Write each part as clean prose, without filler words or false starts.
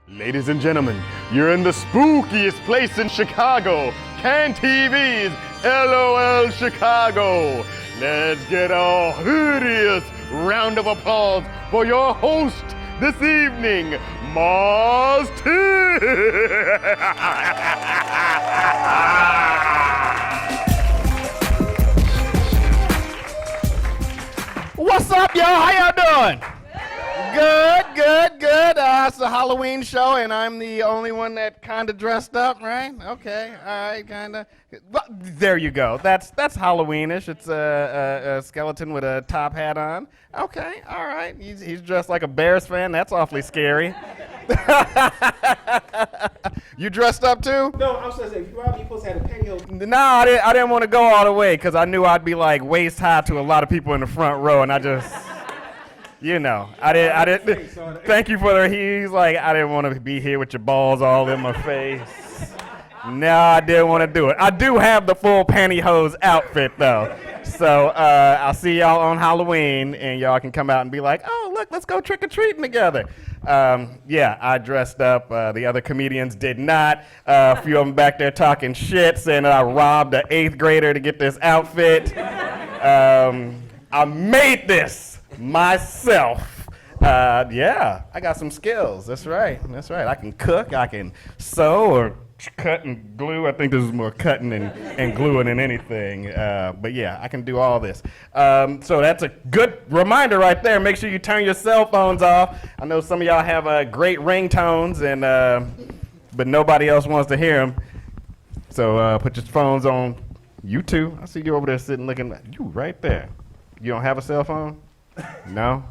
Ladies and gentlemen, you're in the spookiest place in Chicago, CanTV's LOL Chicago. Let's get a hideous round of applause for your host this evening, Marz. What's up, y'all? How y'all doing? Good. It's a Halloween show, and I'm the only one that kind of dressed up, right? Okay, all right, kind of. Well, there you go. That's Halloweenish. It's a skeleton with a top hat on. Okay, all right. He's dressed like a Bears fan. That's awfully scary. You dressed up too? No, I was supposed to say, if you are supposed to have a pantyhose. No, I didn't want to go all the way because I knew I'd be like waist high to a lot of people in the front row, and I just. You know, I didn't. Thank you for he's like, I didn't want to be here with your balls all in my face. No, I didn't want to do it. I do have the full pantyhose outfit though. So I'll see y'all on Halloween, and y'all can come out and be like, oh, look, let's go trick-or-treating together. Yeah, I dressed up. The other comedians did not. A few of them back there talking shit, saying that I robbed an 8th grader to get this outfit. I made this myself. Yeah, I got some skills. That's right. I can cook, I can sew or cut and glue. I think this is more cutting and gluing than anything. But yeah, I can do all this. So that's a good reminder right there. Make sure you turn your cell phones off. I know some of y'all have great ringtones, but nobody else wants to hear them. So put your phones on. You too. I see you over there sitting looking. You right there. You don't have a cell phone? No?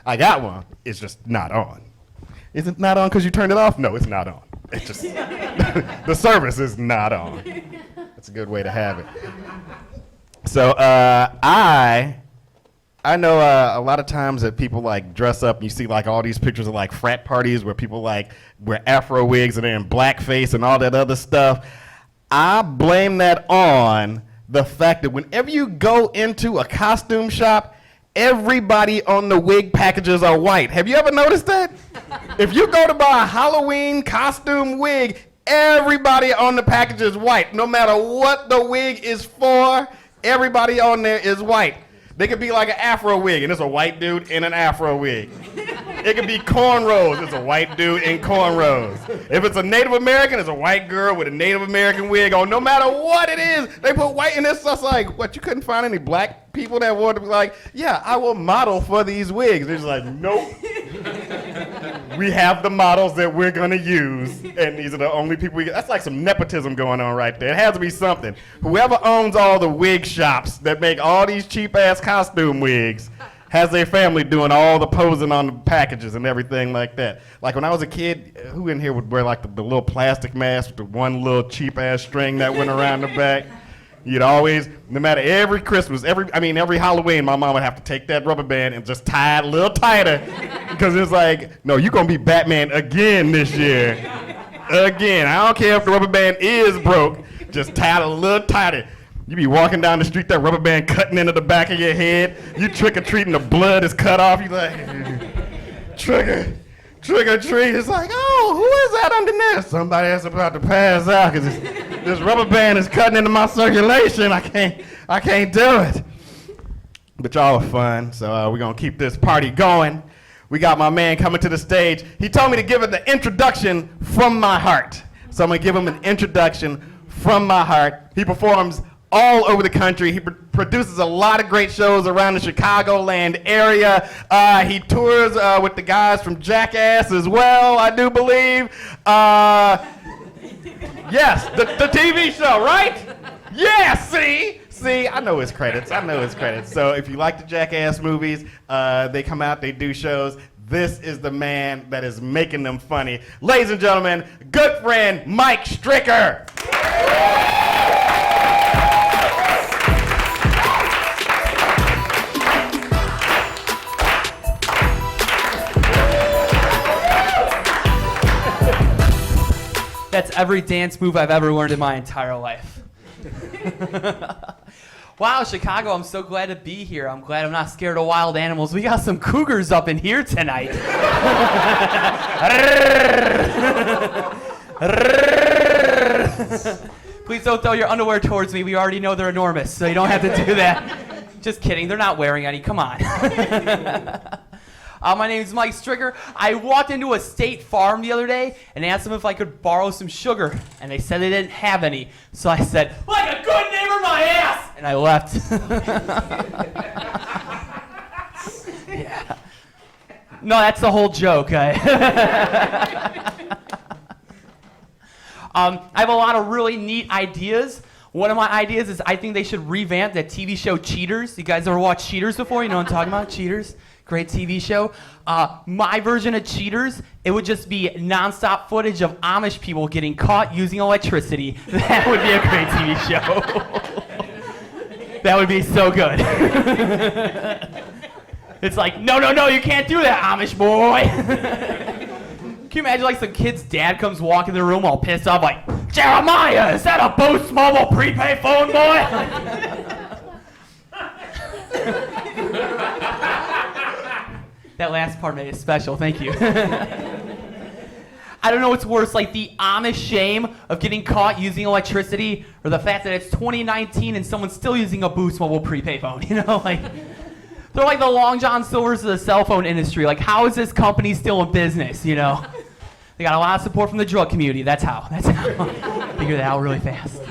I got one. It's just not on. Is it not on because you turned it off? No, it's not on. It's just, the service is not on. That's a good way to have it. So I know a lot of times that people like dress up and you see like all these pictures of like frat parties where people like wear afro wigs and they're in blackface and all that other stuff. I blame that on the fact that whenever you go into a costume shop, everybody on the wig packages are white. Have you ever noticed that? If you go to buy a Halloween costume wig, everybody on the package is white. No matter what the wig is for, everybody on there is white. They could be like an afro wig, and it's a white dude in an afro wig. It could be cornrows. It's a white dude in cornrows. If it's a Native American, it's a white girl with a Native American wig on. No matter what it is, they put white in this. So it's like, what, you couldn't find any black people that wanted to be like, yeah, I will model for these wigs. They're just like, nope. We have the models that we're going to use, and these are the only people we get. That's like some nepotism going on right there. It has to be something. Whoever owns all the wig shops that make all these cheap-ass costume wigs has their family doing all the posing on the packages and everything like that. Like when I was a kid, who in here would wear like the little plastic mask with the one little cheap-ass string that went around the back? You'd always, no matter every Christmas, every Halloween, my mom would have to take that rubber band and just tie it a little tighter because it's like, no, you're going to be Batman again this year. Again. I don't care if the rubber band is broke, just tie it a little tighter. You be walking down the street, that rubber band cutting into the back of your head. You trick-or-treating, the blood is cut off. You like, trick-or-treat. It's like, oh, who is that under there? Somebody that's about to pass out because this rubber band is cutting into my circulation. I can't do it. But y'all are fun, so we're going to keep this party going. We got my man coming to the stage. He told me to give it the introduction from my heart. So I'm going to give him an introduction from my heart. He performs all over the country. He produces a lot of great shows around the Chicagoland area. He tours with the guys from Jackass as well, I do believe. Yes, the TV show, right? Yeah, see, I know his credits. So if you like the Jackass movies, they come out, they do shows. This is the man that is making them funny. Ladies and gentlemen, good friend Mike Stricker. That's every dance move I've ever learned in my entire life. Wow, Chicago, I'm so glad to be here. I'm glad I'm not scared of wild animals. We got some cougars up in here tonight. Please don't throw your underwear towards me. We already know they're enormous, so you don't have to do that. Just kidding. They're not wearing any. Come on. My name is Mike Stricker. I walked into a state farm the other day and asked them if I could borrow some sugar, and they said they didn't have any. So I said, like a good neighbor, my ass, and I left. Yeah. No, that's the whole joke. I have a lot of really neat ideas. One of my ideas is I think they should revamp that TV show Cheaters. You guys ever watched Cheaters before? You know what I'm talking about? Cheaters. Great TV show. My version of Cheaters, it would just be nonstop footage of Amish people getting caught using electricity. That would be a great TV show. That would be so good. It's like, no, you can't do that, Amish boy. Can you imagine like some kid's dad comes walking in the room all pissed off like, Jeremiah, is that a Boost Mobile prepaid phone, boy? That last part made it special, thank you. I don't know what's worse, like the Amish shame of getting caught using electricity or the fact that it's 2019 and someone's still using a Boost Mobile prepaid phone, you know? Like, they're like the Long John Silvers of the cell phone industry. Like, how is this company still in business, you know? They got a lot of support from the drug community. That's how. Figure that out really fast.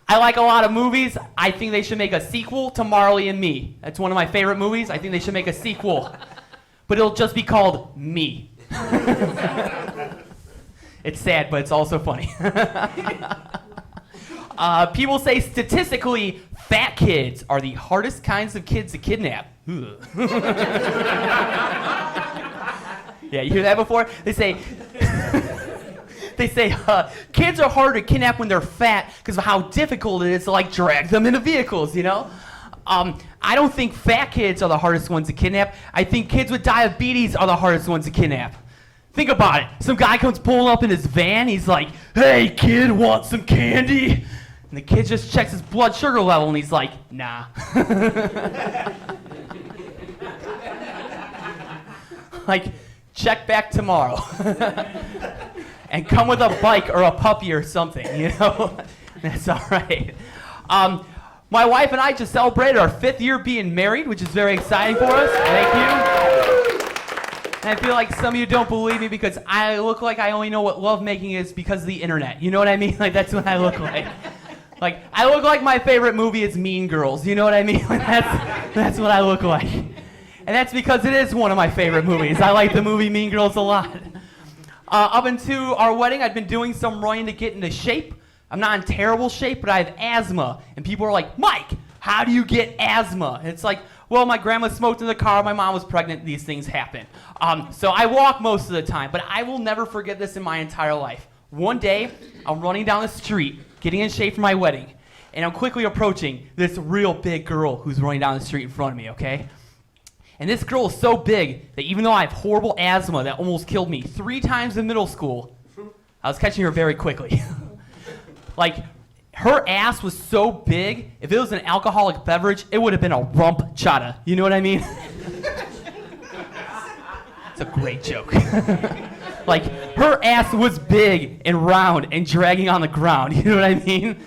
I like a lot of movies. I think they should make a sequel to Marley and Me. That's one of my favorite movies. I think they should make a sequel. But it'll just be called Me. It's sad, but it's also funny. People say statistically, fat kids are the hardest kinds of kids to kidnap. Yeah, you hear that before? They say kids are harder to kidnap when they're fat because of how difficult it is to like drag them into vehicles, you know? I don't think fat kids are the hardest ones to kidnap. I think kids with diabetes are the hardest ones to kidnap. Think about it. Some guy comes pulling up in his van. He's like, hey, kid, want some candy? And the kid just checks his blood sugar level and he's like, nah. Like, check back tomorrow. And come with a bike or a puppy or something, you know? That's all right. My wife and I just celebrated our 5th year being married, which is very exciting for us. Thank you. And I feel like some of you don't believe me because I look like I only know what lovemaking is because of the internet. You know what I mean? Like, that's what I look like. Like, I look like my favorite movie is Mean Girls. You know what I mean? Like, that's what I look like. And that's because it is one of my favorite movies. I like the movie Mean Girls a lot. Up until our wedding, I'd been doing some running to get into shape. I'm not in terrible shape, but I have asthma. And people are like, Mike, how do you get asthma? And it's like, well, my grandma smoked in the car, my mom was pregnant, these things happen. So I walk most of the time, but I will never forget this in my entire life. One day, I'm running down the street, getting in shape for my wedding, and I'm quickly approaching this real big girl who's running down the street in front of me, okay? And this girl is so big that even though I have horrible asthma that almost killed me 3 times in middle school, I was catching her very quickly. Like, her ass was so big, if it was an alcoholic beverage, it would have been a rump chata. You know what I mean? It's a great joke. Like, her ass was big and round and dragging on the ground. You know what I mean?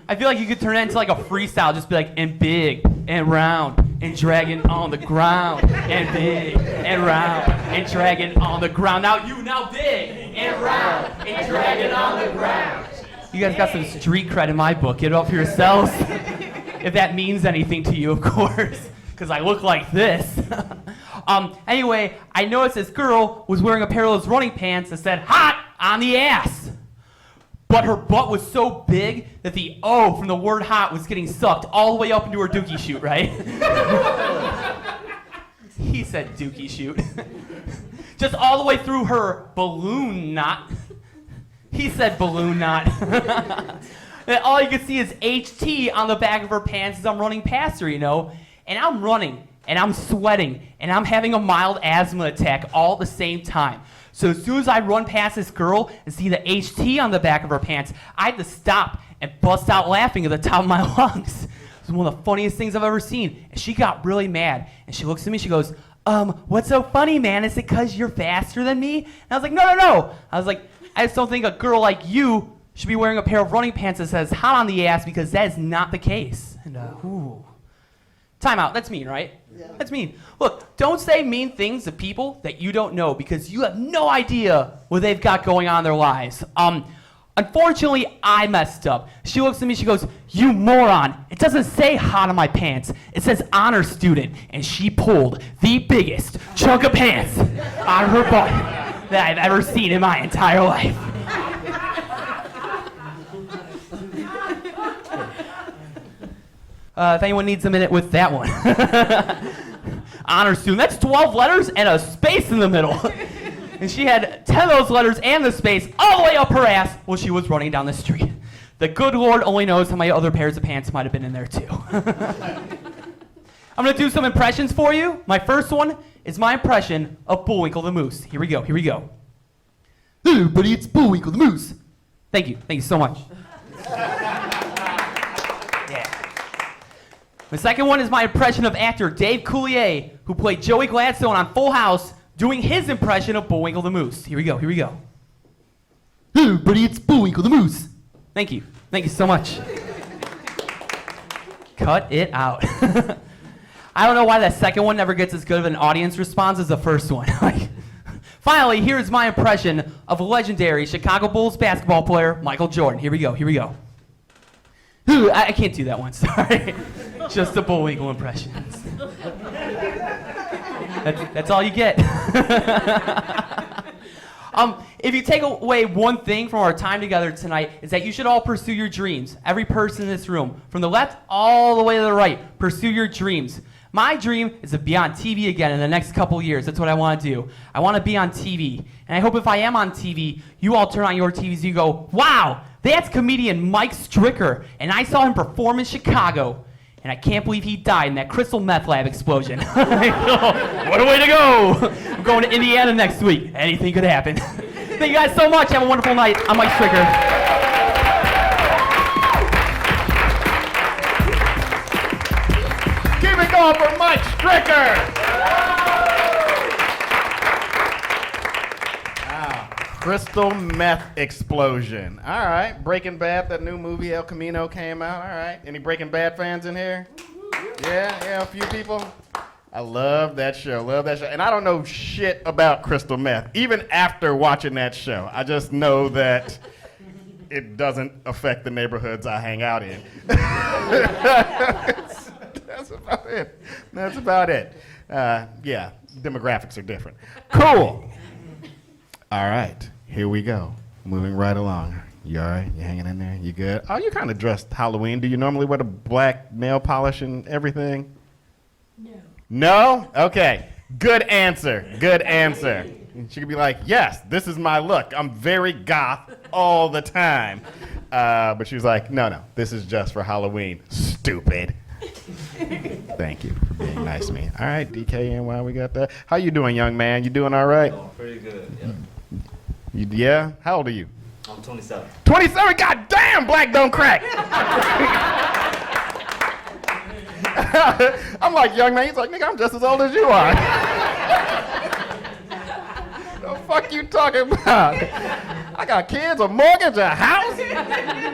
I feel like you could turn it into like a freestyle, just be like, and big and round and dragging on the ground and big and round and dragging on the ground. Now big and round and dragging on the ground. You guys got some street cred in my book. Get it up for yourselves. If that means anything to you, of course, because I look like this. Anyway, I noticed this girl was wearing a pair of those running pants that said hot on the ass. But her butt was so big that the O from the word hot was getting sucked all the way up into her dookie chute, right? He said dookie chute. Just all the way through her balloon knot. He said balloon knot. And all you can see is HT on the back of her pants as I'm running past her, you know? And I'm running, and I'm sweating, and I'm having a mild asthma attack all at the same time. So as soon as I run past this girl and see the HT on the back of her pants, I had to stop and bust out laughing at the top of my lungs. It was one of the funniest things I've ever seen. And she got really mad. And she looks at me, she goes, what's so funny, man? Is it because you're faster than me? And I was like, no. I was like, I just don't think a girl like you should be wearing a pair of running pants that says hot on the ass, because that is not the case. And time out. That's mean, right? Yeah. That's mean. Look, don't say mean things to people that you don't know, because you have no idea what they've got going on in their lives. Unfortunately, I messed up. She looks at me, she goes, you moron. It doesn't say hot on my pants. It says honor student. And she pulled the biggest chunk of pants out of her butt that I've ever seen in my entire life. If anyone needs a minute with that one. Honor student, that's 12 letters and a space in the middle. And she had 10 of those letters and the space all the way up her ass while she was running down the street. The good Lord only knows how many other pairs of pants might have been in there too. I'm gonna do some impressions for you. My first one is my impression of Bullwinkle the Moose. Here we go. Hello everybody, it's Bullwinkle the Moose. Thank you so much. The second one is my impression of actor Dave Coulier, who played Joey Gladstone on Full House, doing his impression of Bullwinkle the Moose. Here we go. Hello everybody, it's Bullwinkle the Moose. Thank you so much. Cut it out. I don't know why that second one never gets as good of an audience response as the first one. Finally, here's my impression of legendary Chicago Bulls basketball player Michael Jordan. Here we go. I can't do that one, sorry. Just the Bullwinkle impressions. That's all you get. If you take away one thing from our time together tonight, is that you should all pursue your dreams. Every person in this room, from the left all the way to the right, pursue your dreams. My dream is to be on TV again in the next couple years. That's what I want to do. I want to be on TV. And I hope if I am on TV, you all turn on your TVs and you go, wow, that's comedian Mike Stricker. And I saw him perform in Chicago. And I can't believe he died in that crystal meth lab explosion. What a way to go! I'm going to Indiana next week. Anything could happen. Thank you guys so much. Have a wonderful night. I'm Mike Stricker. Keep it going for Mike Stricker! Wow. Crystal meth explosion. All right. Breaking Bad, that new movie El Camino came out. All right. Any Breaking Bad fans in here? Yeah, a few people. I love that show. And I don't know shit about crystal meth, even after watching that show. I just know that it doesn't affect the neighborhoods I hang out in. That's about it. Yeah, demographics are different. Cool. All right, here we go. Moving right along. You all right? You hanging in there? You good? Oh, you kind of dressed Halloween. Do you normally wear the black nail polish and everything? No? Okay. Good answer. She could be like, yes, this is my look. I'm very goth all the time. But she was like, no, this is just for Halloween. Stupid. Thank you for being nice to me. All right, DKNY, we got that. How you doing, young man? You doing all right? Oh, pretty good, yeah. Yeah? How old are you? I'm 27. 27? God damn, black don't crack. I'm like, young man. He's like, nigga, I'm just as old as you are. The fuck you talking about? I got kids, a mortgage, a house.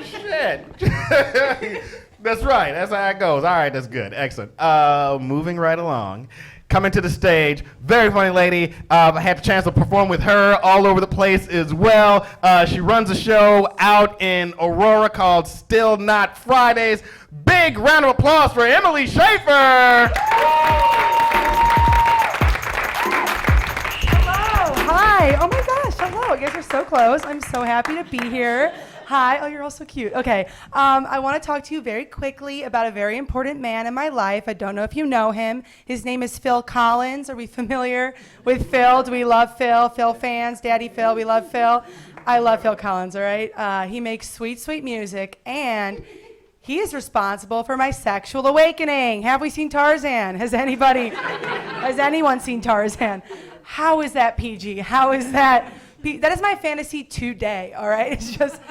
Shit. That's right. That's how it goes. All right, that's good. Excellent. Moving right along. Coming to the stage, very funny lady. I had the chance to perform with her all over the place as well. She runs a show out in Aurora called Still Not Fridays. Big round of applause for Emily Schaefer. Hello. Hi. Oh my gosh. Hello. You guys are so close. I'm so happy to be here. Hi. Oh, you're all so cute. Okay. I want to talk to you very quickly about a very important man in my life. I don't know if you know him. His name is Phil Collins. Are we familiar with Phil? Do we love Phil? Phil fans? Daddy Phil? We love Phil. I love Phil Collins, all right? He makes sweet, sweet music, and he is responsible for my sexual awakening. Have we seen Tarzan? Has anyone seen Tarzan? How is that PG? How is that? That is my fantasy today, all right? It's just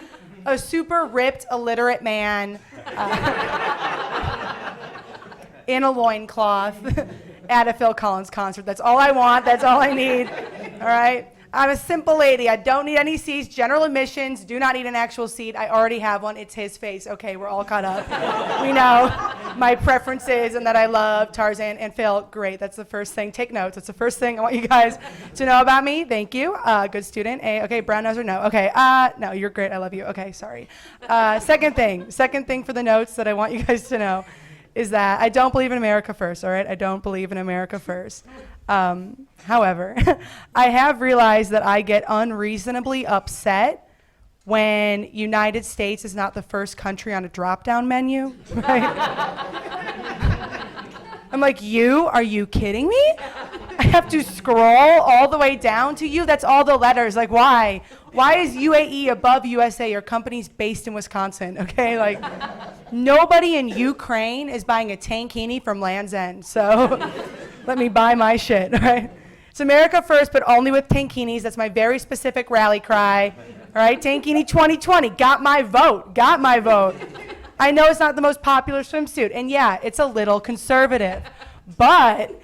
a super ripped, illiterate man in a loincloth at a Phil Collins concert. That's all I want. That's all I need. All right? I'm a simple lady. I don't need any seats. General admissions, do not need an actual seat. I already have one. It's his face. Okay, we're all caught up. We know my preferences and that I love Tarzan and Phil. Great. That's the first thing. Take notes. That's the first thing I want you guys to know about me. Thank you. Good student. A. Okay, brown nose or no? Okay. No, you're great. I love you. Okay, sorry. Second thing for the notes that I want you guys to know is that I don't believe in America first, all right? I don't believe in America first. However, I have realized that I get unreasonably upset when United States is not the first country on a drop-down menu, right? I'm like, are you kidding me? I have to scroll all the way down to you? That's all the letters. Like, why? Why is UAE above USA? Your company's based in Wisconsin, okay? Like, nobody in Ukraine is buying a tankini from Land's End, so let me buy my shit, all right? It's America first, but only with tankinis. That's my very specific rally cry. All right, Tankini 2020, got my vote. I know it's not the most popular swimsuit, and yeah, it's a little conservative, but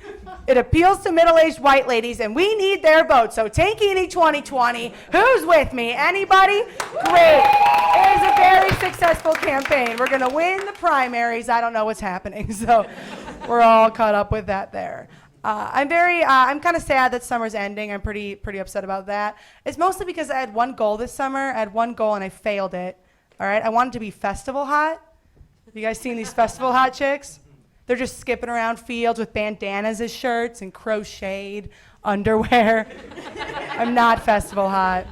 it appeals to middle-aged white ladies, and we need their vote. So Tankini 2020, who's with me? Anybody? Great. It is a very successful campaign. We're gonna win the primaries. I don't know what's happening, so we're all caught up with that there. I'm kind of sad that summer's ending. I'm pretty upset about that. It's mostly because I had one goal this summer. I had one goal and I failed it. All right, I wanted to be festival hot. Have you guys seen these festival hot chicks? They're just skipping around fields with bandanas as shirts and crocheted underwear. I'm not festival hot.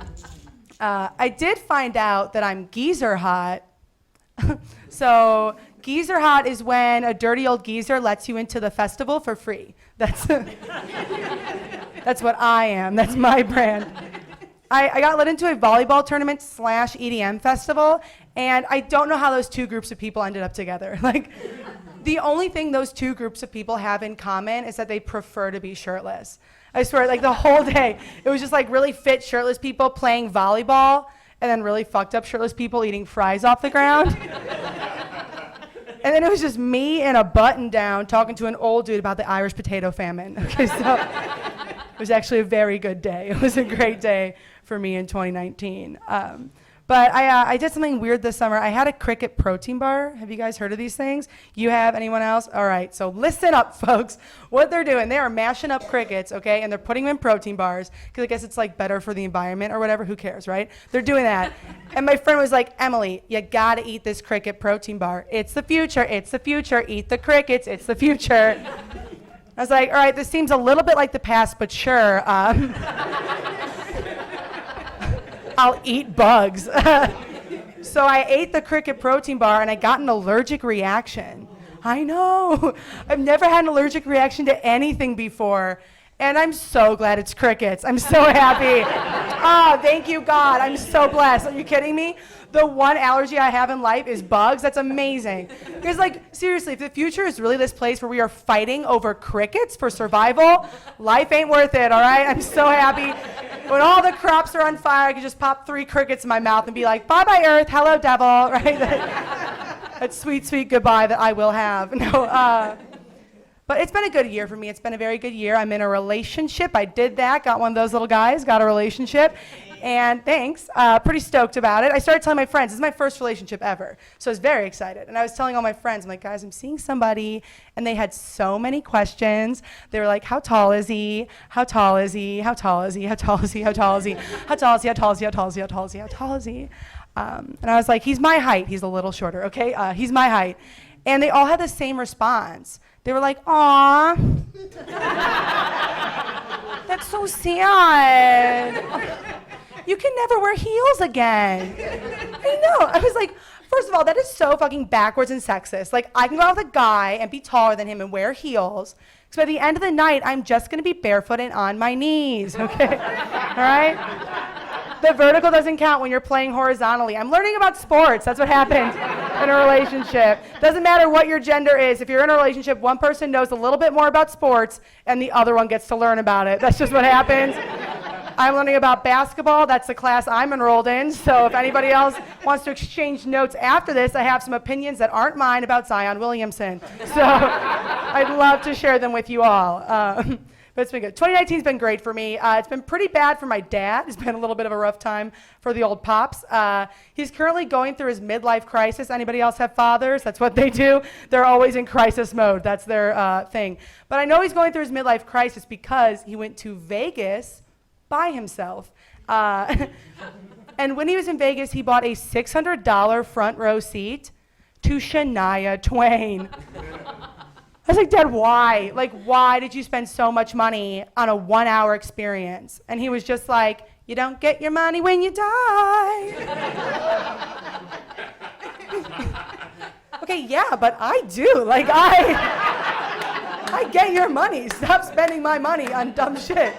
I did find out that I'm geezer hot. So geezer hot is when a dirty old geezer lets you into the festival for free. That's what I am. That's my brand. I got let into a volleyball tournament / EDM festival, and I don't know how those two groups of people ended up together. Like, the only thing those two groups of people have in common is that they prefer to be shirtless. I swear, like the whole day, it was just like really fit shirtless people playing volleyball, and then really fucked up shirtless people eating fries off the ground. And then it was just me in a button down talking to an old dude about the Irish potato famine. Okay, so it was actually a very good day. It was a great day for me in 2019. But I did something weird this summer. I had a Cricket protein bar. Have you guys heard of these things? You have? Anyone else? All right, so listen up, folks. What they're doing, they are mashing up crickets, okay, and they're putting them in protein bars, because I guess it's like better for the environment or whatever, who cares, right? They're doing that. And my friend was like, Emily, you gotta eat this Cricket protein bar. It's the future, eat the crickets, it's the future. I was like, all right, this seems a little bit like the past, but sure. I'll eat bugs. So I ate the Cricket protein bar and I got an allergic reaction. I know. I've never had an allergic reaction to anything before. And I'm so glad it's crickets. I'm so happy. Oh, thank you, God. I'm so blessed. Are you kidding me? The one allergy I have in life is bugs. That's amazing. Because, like, seriously, if the future is really this place where we are fighting over crickets for survival, life ain't worth it, all right? I'm so happy. When all the crops are on fire, I can just pop 3 crickets in my mouth and be like, bye-bye, Earth. Hello, devil, right? That sweet, sweet goodbye that I will have. No, but it's been a good year for me. It's been a very good year. I'm in a relationship. I did that, got one of those little guys, got a relationship. And thanks, pretty stoked about it. I started telling my friends, this is my first relationship ever. So I was very excited. And I was telling all my friends, I'm like, guys, I'm seeing somebody. And they had so many questions. They were like, how tall is he? How tall is he? How tall is he? How tall is he? How tall is he? How tall is he? How tall is he? How tall is he? How tall is he? How tall is he? And I was like, he's my height. He's a little shorter, okay? He's my height. And they all had the same response. They were like, aw, that's so sad. You can never wear heels again. I know. I was like, first of all, that is so fucking backwards and sexist. Like, I can go out with a guy and be taller than him and wear heels. So by the end of the night, I'm just going to be barefoot and on my knees, okay? All right? The vertical doesn't count when you're playing horizontally. I'm learning about sports. That's what happens in a relationship. Doesn't matter what your gender is. If you're in a relationship, one person knows a little bit more about sports and the other one gets to learn about it. That's just what happens. I'm learning about basketball. That's the class I'm enrolled in. So if anybody else wants to exchange notes after this, I have some opinions that aren't mine about Zion Williamson. So I'd love to share them with you all. But it's been good. 2019's been great for me. It's been pretty bad for my dad. It's been a little bit of a rough time for the old pops. He's currently going through his midlife crisis. Anybody else have fathers? That's what they do. They're always in crisis mode. That's their thing. But I know he's going through his midlife crisis because he went to Vegas by himself. And when he was in Vegas, he bought a $600 front row seat to Shania Twain. I was like, Dad, why? Like, why did you spend so much money on a 1-hour experience? And he was just like, you don't get your money when you die. Okay, yeah, but I do. Like, I get your money. Stop spending my money on dumb shit.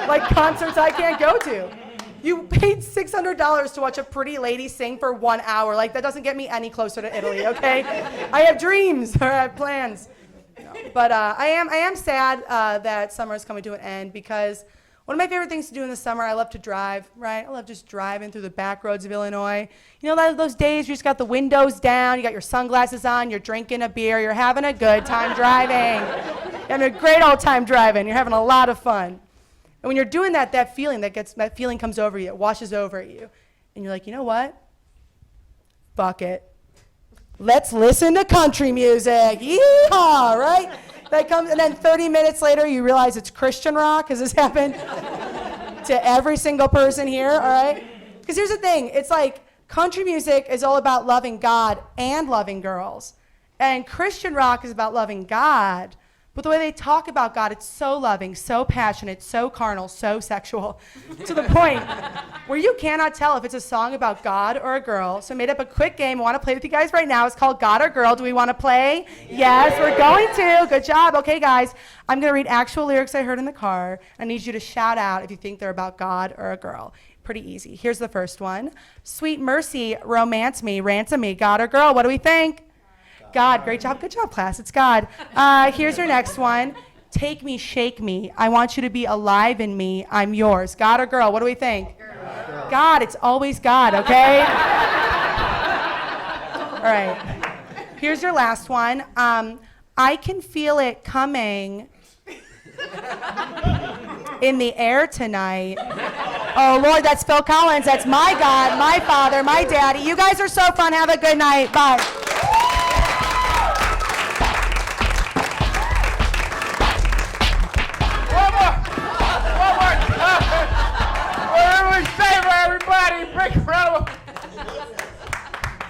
Like concerts I can't go to. You paid $600 to watch a pretty lady sing for 1 hour. Like, that doesn't get me any closer to Italy, okay? I have dreams, or I have plans. But I am sad that summer is coming to an end because one of my favorite things to do in the summer, I love to drive, right? I love just driving through the back roads of Illinois. You know, those days you just got the windows down, you got your sunglasses on, you're drinking a beer, you're having a good time driving. You're having a great old time driving. You're having a lot of fun. And when you're doing that, that feeling comes over you, it washes over you. And you're like, you know what? Fuck it. Let's listen to country music. Yeehaw, right? That comes, and then 30 minutes later, you realize it's Christian rock. Has this happened to every single person here? All right? Because here's the thing. It's like country music is all about loving God and loving girls. And Christian rock is about loving God. But the way they talk about God, it's so loving, so passionate, so carnal, so sexual, to the point where you cannot tell if it's a song about God or a girl. So I made up a quick game I want to play with you guys right now. It's called God or Girl. Do we want to play? Yes, we're going to. Good job. Okay, guys. I'm going to read actual lyrics I heard in the car. I need you to shout out if you think they're about God or a girl. Pretty easy. Here's the first one. Sweet mercy, romance me, ransom me, God or girl. What do we think? God. Great job. Good job, class. It's God. Here's your next one. Take me, shake me. I want you to be alive in me. I'm yours. God or girl? What do we think? Girl. God. It's always God, okay? All right. Here's your last one. I can feel it coming in the air tonight. Oh, Lord, that's Phil Collins. That's my God, my Father, my Daddy. You guys are so fun. Have a good night. Bye.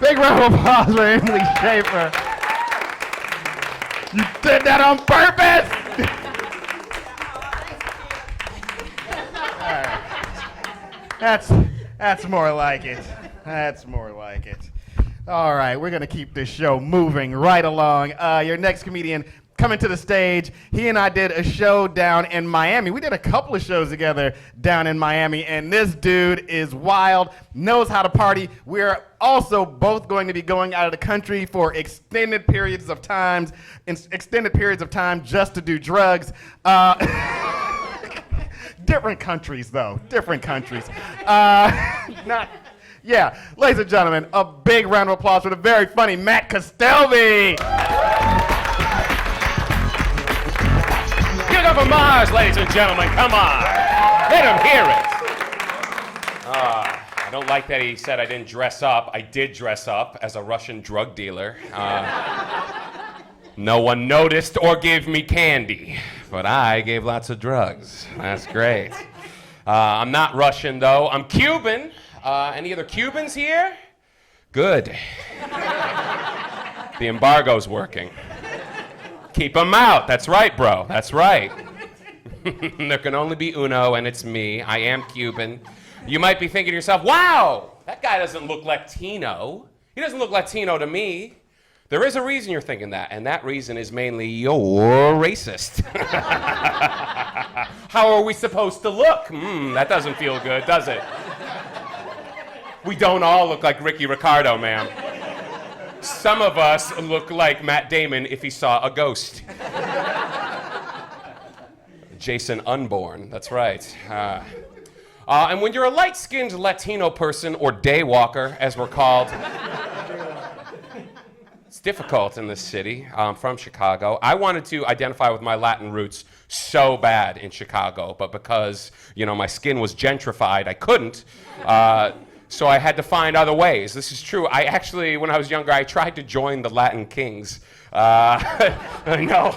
Big round of applause for Emily Schaefer. You did that on purpose! That's more like it. That's more like it. All right, we're going to keep this show moving right along. Your next comedian coming to the stage. He and I did a show down in Miami. We did a couple of shows together down in Miami, and this dude is wild, knows how to party. We're also both going to be going out of the country for extended periods of time just to do drugs. Different countries, though. Different countries. Ladies and gentlemen, a big round of applause for the very funny Matt Castellvi. Give it up for Marz, ladies and gentlemen. Come on. Let him hear it. I don't like that he said I didn't dress up. I did dress up as a Russian drug dealer. No one noticed or gave me candy, but I gave lots of drugs. That's great. I'm not Russian, though. I'm Cuban. Any other Cubans here? Good. The embargo's working. Keep them out. That's right, bro. That's right. There can only be uno, and it's me. I am Cuban. You might be thinking to yourself, wow, that guy doesn't look Latino. He doesn't look Latino to me. There is a reason you're thinking that, and that reason is mainly you're racist. How are we supposed to look? That doesn't feel good, does it? We don't all look like Ricky Ricardo, ma'am. Some of us look like Matt Damon if he saw a ghost. Jason Unborn, that's right. And when you're a light-skinned Latino person, or daywalker, as we're called, it's difficult in this city. I'm from Chicago. I wanted to identify with my Latin roots so bad in Chicago, but because, my skin was gentrified, I couldn't. So I had to find other ways. This is true. I actually, when I was younger, I tried to join the Latin Kings. I know.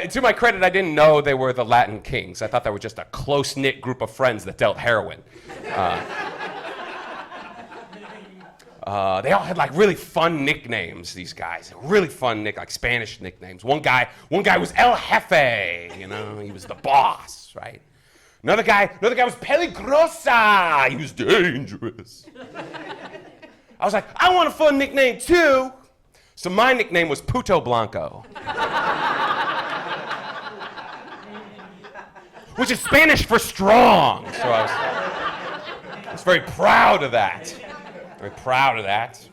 To my credit, I didn't know they were the Latin Kings. I thought they were just a close-knit group of friends that dealt heroin. They all had like really fun nicknames, these guys. Really fun like Spanish nicknames. One guy was El Jefe, he was the boss, right? Another guy was Peligrosa. He was dangerous. I was like, I want a fun nickname too. So my nickname was Puto Blanco. Which is Spanish for strong. So I was very proud of that. Very proud of that.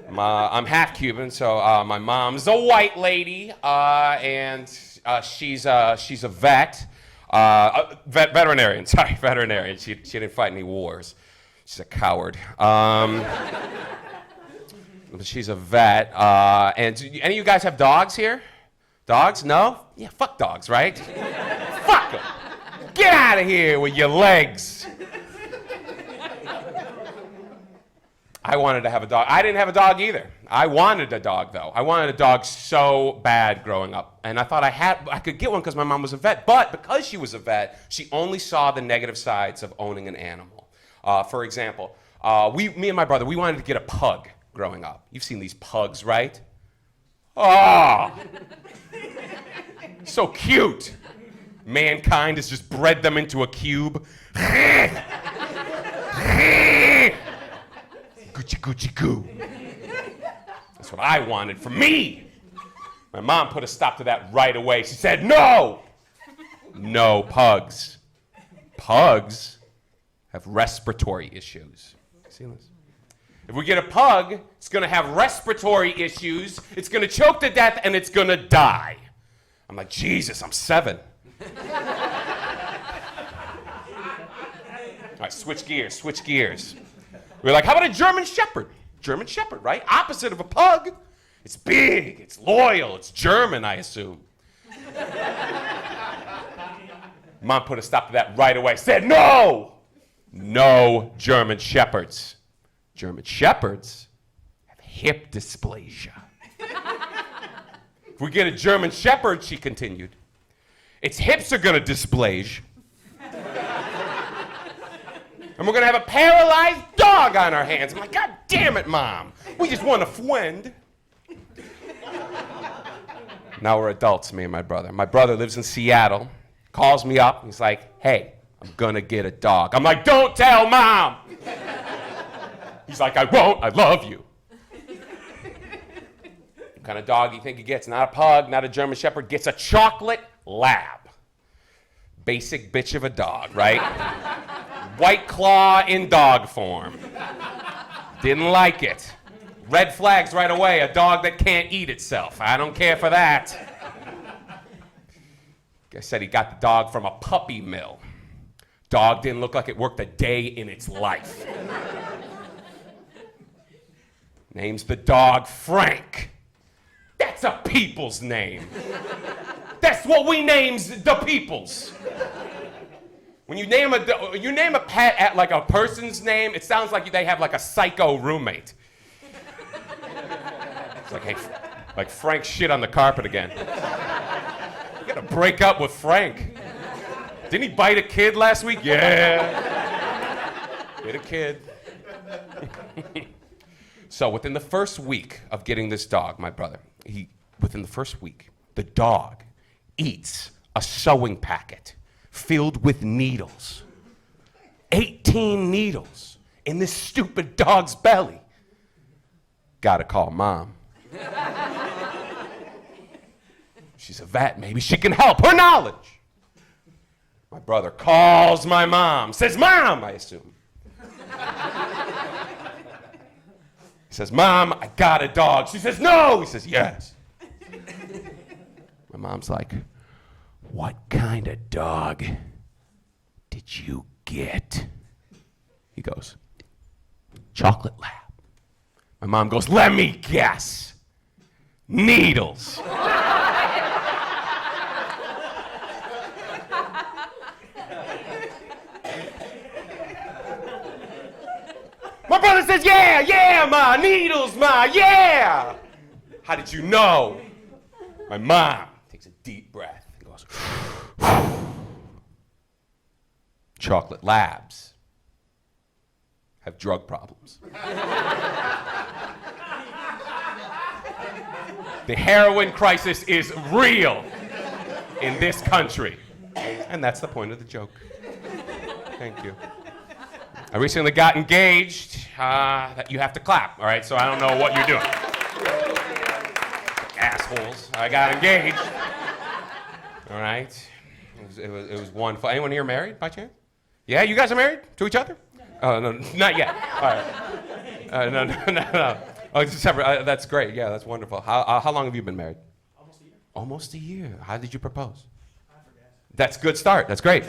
I'm half Cuban, so my mom's a white lady, and she's a vet. Veterinarian. She didn't fight any wars. She's a coward. She's a vet. And any of you guys have dogs here? Dogs? No? Yeah, fuck dogs, right? Fuck them. Get out of here with your legs. I wanted to have a dog. I didn't have a dog either. I wanted a dog, though. I wanted a dog so bad growing up. And I thought I could get one because my mom was a vet. But because she was a vet, she only saw the negative sides of owning an animal. For example, me and my brother, we wanted to get a pug growing up. You've seen these pugs, right? Oh, so cute. Mankind has just bred them into a cube. Gucci, Gucci, goo. That's what I wanted for me. My mom put a stop to that right away. She said, no! No pugs. Pugs have respiratory issues. See this? If we get a pug, it's gonna have respiratory issues, it's gonna choke to death, and it's gonna die. I'm like, Jesus, I'm 7. All right, switch gears. We were like, how about a German Shepherd? German Shepherd, right? Opposite of a pug. It's big, it's loyal, it's German, I assume. Mom put a stop to that right away. Said, no! No German Shepherds. German Shepherds have hip dysplasia. If we get a German Shepherd, she continued, its hips are gonna dysplasia. And we're gonna have a paralyzed dog on our hands. I'm like, God damn it, Mom. We just want a friend. Now we're adults, me and my brother. My brother lives in Seattle, calls me up, he's like, hey, I'm gonna get a dog. I'm like, don't tell Mom. He's like, I won't, I love you. What kind of dog do you think he gets? Not a pug, not a German Shepherd, gets a chocolate lab. Basic bitch of a dog, right? White Claw in dog form. Didn't like it. Red flags right away, a dog that can't eat itself. I don't care for that. Guy said he got the dog from a puppy mill. Dog didn't look like it worked a day in its life. Names the dog Frank. That's a people's name. That's what we names the peoples. When you name a pet at like a person's name, it sounds like they have like a psycho roommate. It's like, hey, like Frank shit on the carpet again. You gotta break up with Frank. Didn't he bite a kid last week? Yeah. Bit a kid. So within the first week of getting this dog, my brother, within the first week, the dog eats a sewing packet filled with needles. 18 needles in this stupid dog's belly. Gotta call Mom. She's a vet, maybe she can help, her knowledge. My brother calls my mom, says, Mom, I assume. He says, Mom, I got a dog. She says, no. He says, yes. My mom's like, what kind of dog did did you get? He goes, chocolate lab. My mom goes, let me guess. Needles. My brother says, yeah, ma, needles, ma, yeah. How did you know? My mom takes a deep breath and goes, chocolate labs have drug problems. The heroin crisis is real in this country. And that's the point of the joke. Thank you. I recently got engaged. That you have to clap, all right? So I don't know what you're doing. Assholes. I got engaged. All right. It was wonderful. Anyone here married by chance? Yeah, you guys are married to each other? Oh, no, not yet. All right. No. Oh, it's separate. That's great. Yeah, that's wonderful. How long have you been married? Almost a year. Almost a year. How did you propose? I forget. That's a good start. That's great.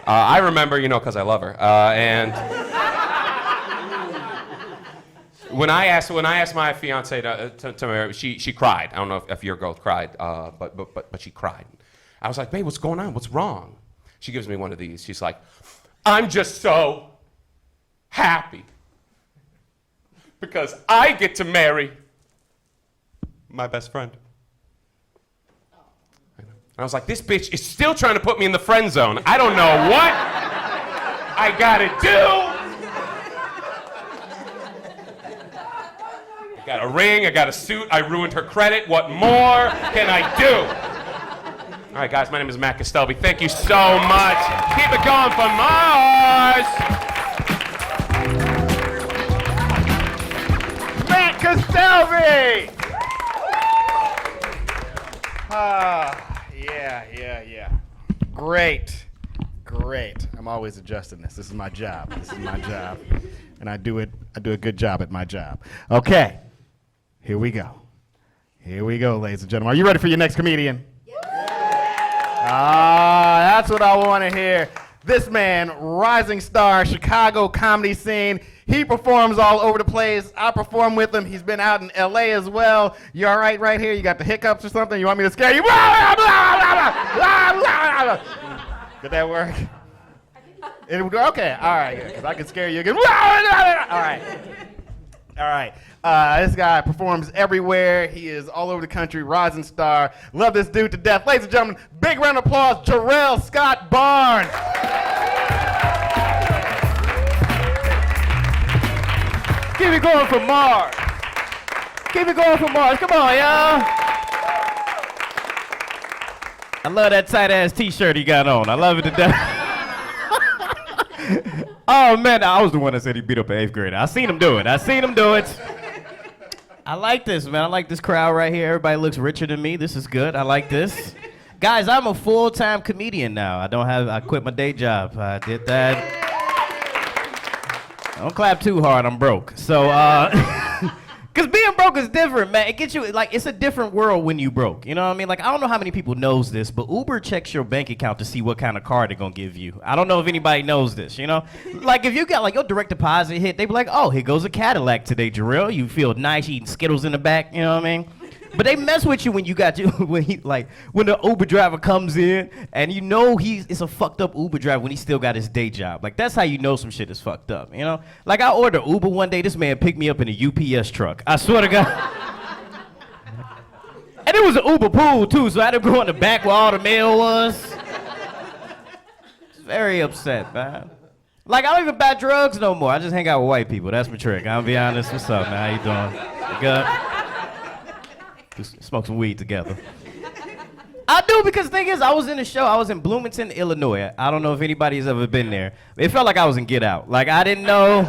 I remember, because I love her. And when I asked my fiance to marry, she cried. I don't know if your girl cried, but she cried. I was like, babe, what's going on? What's wrong? She gives me one of these. She's like, I'm just so happy because I get to marry my best friend. I was like, this bitch is still trying to put me in the friend zone. I don't know what I gotta do. I got a ring, I got a suit, I ruined her credit. What more can I do? All right, guys, my name is Matt Castellvi. Thank you so much. Keep it going for Marz. Matt Castellvi! Yeah. Great. I'm always adjusting this. This is my job. And I do a good job at my job. Okay. Here we go, ladies and gentlemen. Are you ready for your next comedian? That's what I want to hear. This man, rising star, Chicago comedy scene. He performs all over the place. I perform with him. He's been out in LA as well. You all right right here? You got the hiccups or something? You want me to scare you? Did that work? Okay, all right, because I can scare you again. All right. This guy performs everywhere. He is all over the country, rising star. Love this dude to death. Ladies and gentlemen, big round of applause, Jarrell Scott Barnes. Keep it going for Marz. Come on, y'all. I love that tight-ass t-shirt he got on. I love it to death. Oh, man, I was the one that said he beat up an 8th grader. I seen him do it. I like this, man. I like this crowd right here. Everybody looks richer than me. This is good. I like this. Guys, I'm a full-time comedian now. I quit my day job. I did that. Don't clap too hard, I'm broke. So, because being broke is different, man. It gets you, it's a different world when you broke. You know what I mean? I don't know how many people knows this, but Uber checks your bank account to see what kind of car they're going to give you. I don't know if anybody knows this, if you got, your direct deposit hit, they be like, oh, here goes a Cadillac today, Jarell. You feel nice eating Skittles in the back, you know what I mean? But they mess with you when when the Uber driver comes in and it's a fucked up Uber driver when he still got his day job. That's how you know some shit is fucked up, I ordered Uber one day, this man picked me up in a UPS truck. I swear to God. And it was an Uber pool too, so I had to go in the back where all the mail was. Very upset, man. I don't even buy drugs no more. I just hang out with white people. That's my trick. I'll be honest. What's up, man? How you doing? You good? Smoke some weed together. I do, because the thing is, I was in a show. I was in Bloomington, Illinois. I don't know if anybody's ever been there. It felt like I was in Get Out. I didn't know.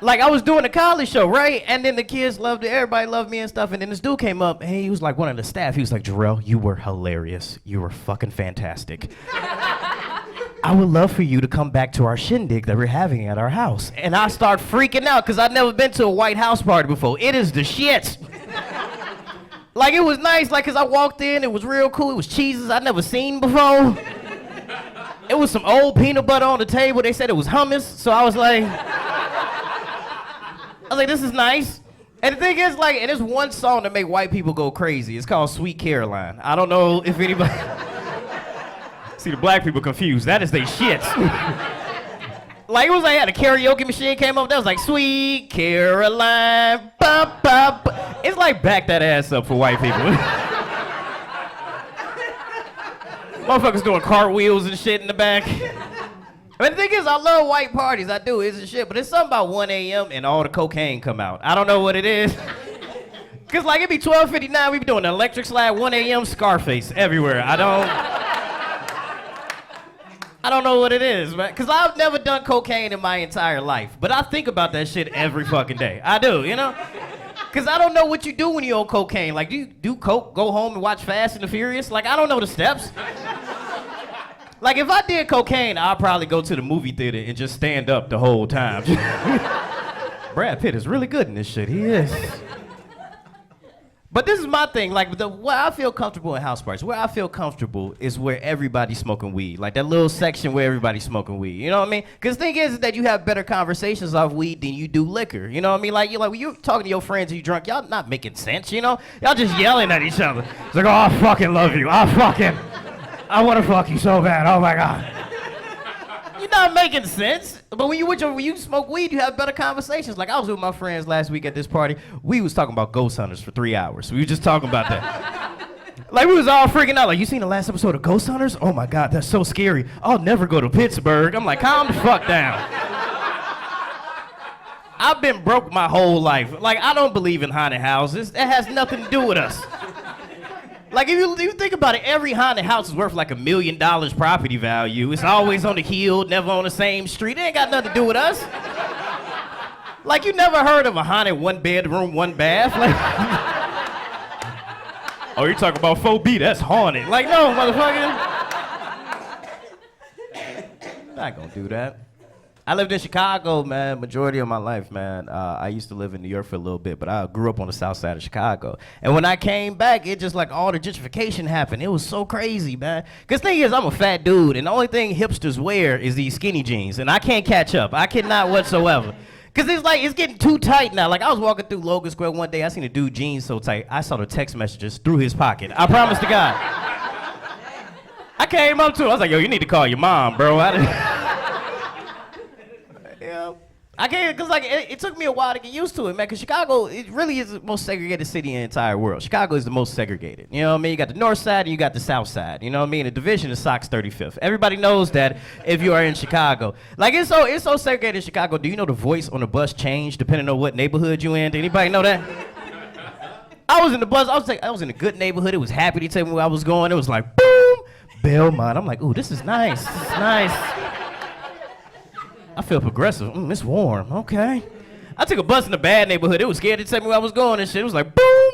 I was doing a college show, right? And then the kids loved it. Everybody loved me and stuff. And then this dude came up, and he was one of the staff. He was like, Jarell, you were hilarious. You were fucking fantastic. I would love for you to come back to our shindig that we're having at our house. And I start freaking out, because I'd never been to a white house party before. It is the shit. It was nice, because I walked in, it was real cool. It was cheeses I'd never seen before. It It was some old peanut butter on the table. They said it was hummus, so I was like, this is nice. And the thing is, like, and there's one song that make white people go crazy. It's called Sweet Caroline. I don't know if anybody... See, the black people confused. That is they shit. Like, it was like, had a karaoke machine came up, that was like, Sweet Caroline, ba, ba, ba. It's like, back that ass up for white people. Motherfuckers doing cartwheels and shit in the back. But the thing is, I love white parties, I do, it's shit, but it's something about 1 a.m. and all the cocaine come out. I don't know what it is. Cause like, it be 12:59, we be doing the electric slide, 1 a.m. Scarface everywhere. I don't know what it is, man. Cause I've never done cocaine in my entire life, but I think about that shit every fucking day. I do, you know? Cause I don't know what you do when you're on cocaine. Like, do you do coke, go home and watch Fast and the Furious? Like, I don't know the steps. Like, if I did cocaine, I'd probably go to the movie theater and just stand up the whole time. Brad Pitt is really good in this shit, he is. But this is my thing, like, where I feel comfortable in house parties, where I feel comfortable is where everybody's smoking weed. Like, that little section where everybody's smoking weed, you know what I mean? Because the thing is that you have better conversations off weed than you do liquor, you know what I mean? Like, when you're talking to your friends and you drunk, y'all not making sense, you know? Y'all just yelling at each other. It's like, oh, I fucking love you, I want to fuck you so bad, oh my God. You're not making sense. But when you smoke weed, you have better conversations. Like, I was with my friends last week at this party. We was talking about ghost hunters for 3 hours. We were just talking about that. Like, we was all freaking out. Like, you seen the last episode of Ghost Hunters? Oh my God, that's so scary. I'll never go to Pittsburgh. I'm like, calm the fuck down. I've been broke my whole life. Like, I don't believe in haunted houses. That has nothing to do with us. Like, if you think about it, every haunted house is worth like $1 million property value. It's always on the hill, never on the same street. It ain't got nothing to do with us. Like, you never heard of a haunted 1 bedroom, 1 bath? Like, oh, you're talking about 4B, that's haunted. Like, no, motherfucker. I'm not gonna do that. I lived in Chicago, man, majority of my life, man. I used to live in New York for a little bit, but I grew up on the south side of Chicago. And when I came back, it just like all the gentrification happened. It was so crazy, man. Because the thing is, I'm a fat dude, and the only thing hipsters wear is these skinny jeans, and I can't catch up. I cannot whatsoever. Because it's like, it's getting too tight now. Like, I was walking through Logan Square one day, I seen a dude jeans so tight, I saw the text messages through his pocket. I promise to God. I came up to him, I was like, yo, you need to call your mom, bro. I can't, because like, it took me a while to get used to it, man, because Chicago, it really is the most segregated city in the entire world. Chicago is the most segregated, you know what I mean? You got the north side and you got the south side, you know what I mean? The division is Sox 35th. Everybody knows that if you are in Chicago. Like, it's so segregated in Chicago. Do you know the voice on the bus changed depending on what neighborhood you in? Did anybody know that? I was in the bus, I was in a good neighborhood. It was happy to tell me where I was going. It was like, boom, Belmont. I'm like, ooh, this is nice, this is nice. I feel progressive. It's warm. Okay. I took a bus in a bad neighborhood. It was scared to tell me where I was going and shit. It was like, boom.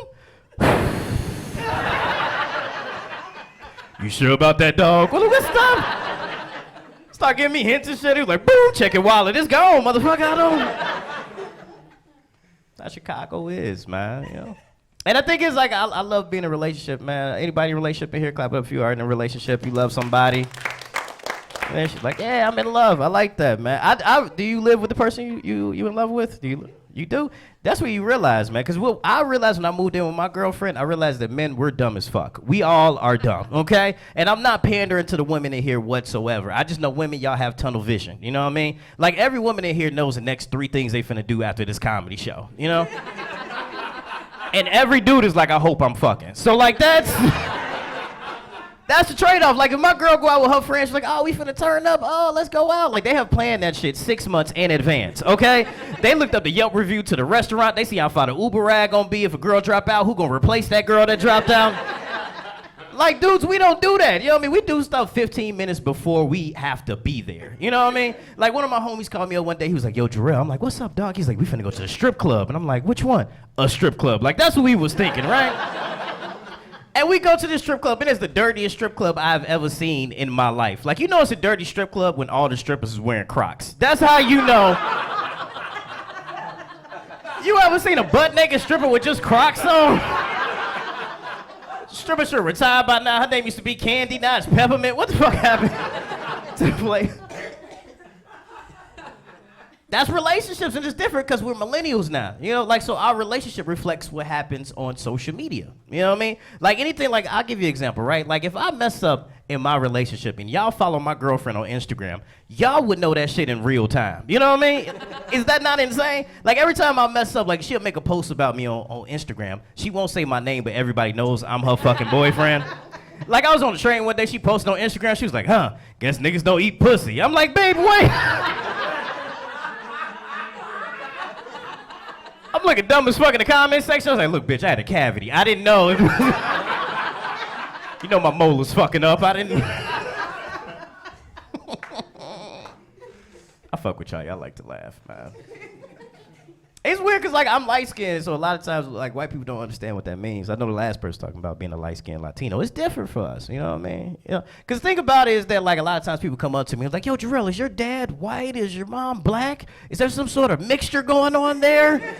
You sure about that, dog? Well, let's stop. Start giving me hints and shit. He was like, boom, check your wallet. It's gone, motherfucker. I don't. That's how Chicago is, man. You know. And the thing is, like, I love being in a relationship, man. Anybody in a relationship in here? Clap it up if you are in a relationship. You love somebody. And she's like, yeah, I'm in love. I like that, man. Do you live with the person you in love with? You do? That's what you realize, man. Because I realized when I moved in with my girlfriend, I realized that men, we're dumb as fuck. We all are dumb, okay? And I'm not pandering to the women in here whatsoever. I just know women, y'all have tunnel vision. You know what I mean? Like, every woman in here knows the next 3 things they finna do after this comedy show, you know? And every dude is like, I hope I'm fucking. So, like, that's the trade-off. Like, if my girl go out with her friends, she's like, oh, we finna turn up. Oh, let's go out. Like, they have planned that shit 6 months in advance, okay? They looked up the Yelp review to the restaurant. They see how far the Uber ride gonna be. If a girl drop out, who gonna replace that girl that dropped out? Like, dudes, we don't do that. You know what I mean? We do stuff 15 minutes before we have to be there. You know what I mean? Like, one of my homies called me up one day. He was like, yo, Jarell. I'm like, what's up, dog? He's like, we finna go to the strip club. And I'm like, which one? A strip club. Like, that's what we was thinking, right? And we go to this strip club, and it's the dirtiest strip club I've ever seen in my life. Like, you know it's a dirty strip club when all the strippers is wearing Crocs. That's how you know. You ever seen a butt-naked stripper with just Crocs on? Stripper should retire by now. Her name used to be Candy, now it's Peppermint. What the fuck happened to the place. That's relationships, and it's different because we're millennials now. You know, like, so our relationship reflects what happens on social media. You know what I mean? Like, anything, like, I'll give you an example, right? Like, if I mess up in my relationship and y'all follow my girlfriend on Instagram, y'all would know that shit in real time. You know what I mean? Is that not insane? Like, every time I mess up, like, she'll make a post about me on Instagram. She won't say my name, but everybody knows I'm her fucking boyfriend. Like, I was on the train one day, she posted on Instagram, she was like, guess niggas don't eat pussy. I'm like, babe, wait. I'm looking dumb as fuck in the comment section. I was like, look, bitch, I had a cavity. I didn't know. You know my molar's fucking up. I didn't. I fuck with y'all. Y'all like to laugh, man. It's weird because, like, I'm light-skinned, so a lot of times, like, white people don't understand what that means. I know the last person talking about being a light-skinned Latino. It's different for us, you know what I mean? You know, because the thing about it is that, like, a lot of times people come up to me and like, yo, Jarell, is your dad white? Is your mom black? Is there some sort of mixture going on there?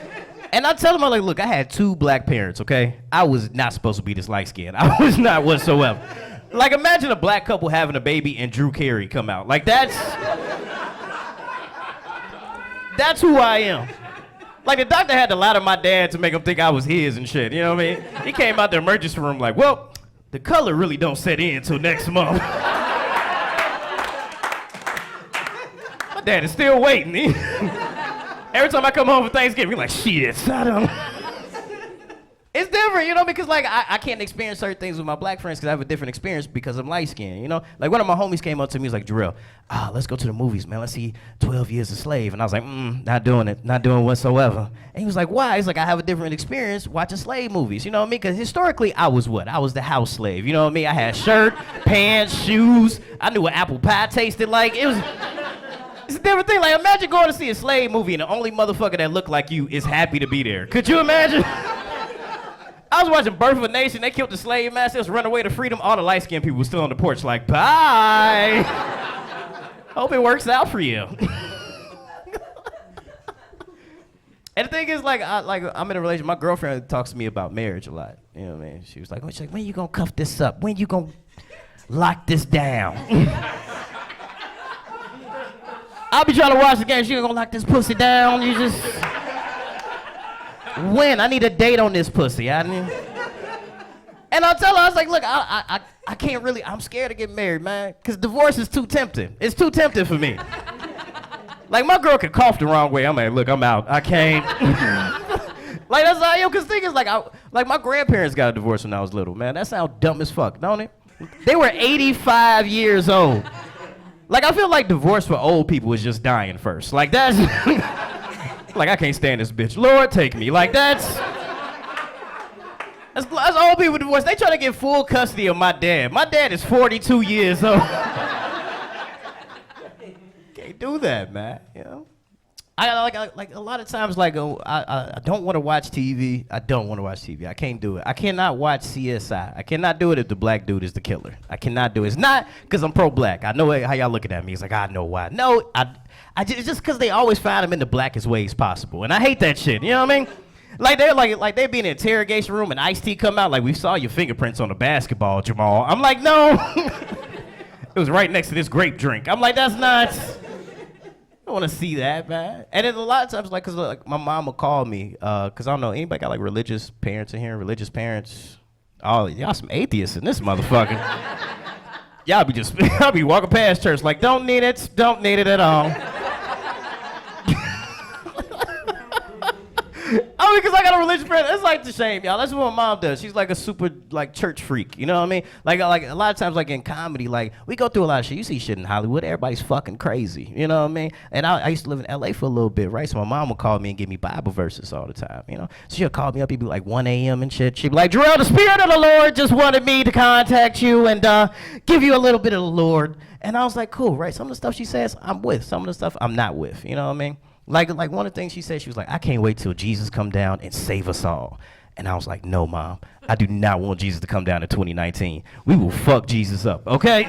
And I tell them, I'm like, look, I had 2 black parents, okay? I was not supposed to be this light-skinned. I was not whatsoever. Like, imagine a black couple having a baby and Drew Carey come out. Like, that's who I am. Like, the doctor had to lie to my dad to make him think I was his and shit, you know what I mean? He came out the emergency room like, well, the color really don't set in until next month. My dad is still waiting. Every time I come home for Thanksgiving, he's like, shit, son. It's different, you know, because, like, I can't experience certain things with my black friends because I have a different experience because I'm light-skinned, you know? Like, one of my homies came up to me, he was like, Jarell, let's go to the movies, man. Let's see 12 Years a Slave. And I was like, not doing it. Not doing it whatsoever. And he was like, why? He's like, I have a different experience watching slave movies, you know what I mean? Because historically, I was what? I was the house slave, you know what I mean? I had shirt, pants, shoes. I knew what apple pie tasted like. It's a different thing. Like, imagine going to see a slave movie and the only motherfucker that looked like you is happy to be there. Could you imagine? I was watching Birth of a Nation. They killed the slave masters, run away to freedom. All the light-skinned people were still on the porch like, bye. Hope it works out for you. And the thing is, like, I'm in a relationship. My girlfriend talks to me about marriage a lot. You know what I mean? She was like, when you gonna cuff this up? When you gonna lock this down? I'll be trying to watch the game. She ain't gonna lock this pussy down. You just... When? I need a date on this pussy. And I'll tell her, I was like, look, I can't really, I'm scared to get married, man, because divorce is too tempting. It's too tempting for me. Like, my girl could cough the wrong way. I'm like, look, I'm out. I can't. Like, that's how, because the thing is, like, my grandparents got a divorce when I was little, man. That sounds dumb as fuck, don't it? They were 85 years old. Like, I feel like divorce for old people is just dying first. Like, that's... Like, I can't stand this bitch. Lord, take me. Like, that's old people divorce. They try to get full custody of my dad. My dad is 42 years old. Can't do that, man. You know? I like a lot of times, like, I don't want to watch TV. I don't want to watch TV. I can't do it. I cannot watch CSI. I cannot do it if the black dude is the killer. I cannot do it. It's not because I'm pro-black. I know how y'all looking at me. It's like, I know why. No, it's just because they always find him in the blackest ways possible, and I hate that shit. You know what I mean? Like they be in an interrogation room and Ice-T come out like, we saw your fingerprints on the basketball, Jamal. I'm like, no. It was right next to this grape drink. I'm like, that's not. I don't want to see that, man. And then a lot of times, like, cause like my mom will call me, cause I don't know anybody got like religious parents in here. Religious parents. Oh, y'all some atheists in this motherfucker. Y'all be walking past church like, don't need it at all. Oh, because I got a religious parent. That's like the shame, y'all. That's what my mom does. She's like a super like church freak. You know what I mean? Like a lot of times, like in comedy, like we go through a lot of shit. You see shit in Hollywood. Everybody's fucking crazy. You know what I mean? And I used to live in LA for a little bit, right? So my mom would call me and give me Bible verses all the time. You know? So she'll call me up. It'd be like 1 a.m. and shit. She'd be like, Jarell, the Spirit of the Lord just wanted me to contact you and give you a little bit of the Lord. And I was like, cool, right? Some of the stuff she says, I'm with. Some of the stuff I'm not with. You know what I mean? Like one of the things she said, she was like, I can't wait till Jesus come down and save us all. And I was like, no, Mom, I do not want Jesus to come down in 2019. We will fuck Jesus up, okay?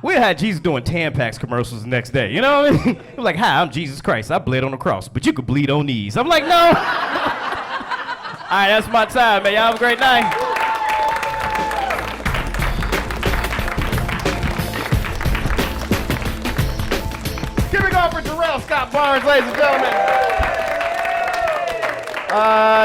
We had Jesus doing Tampax commercials the next day, you know what I mean? Like, hi, I'm Jesus Christ. I bled on the cross, but you could bleed on these. I'm like, no. All right, that's my time, man. Y'all have a great night. Scott Barnes, ladies and gentlemen.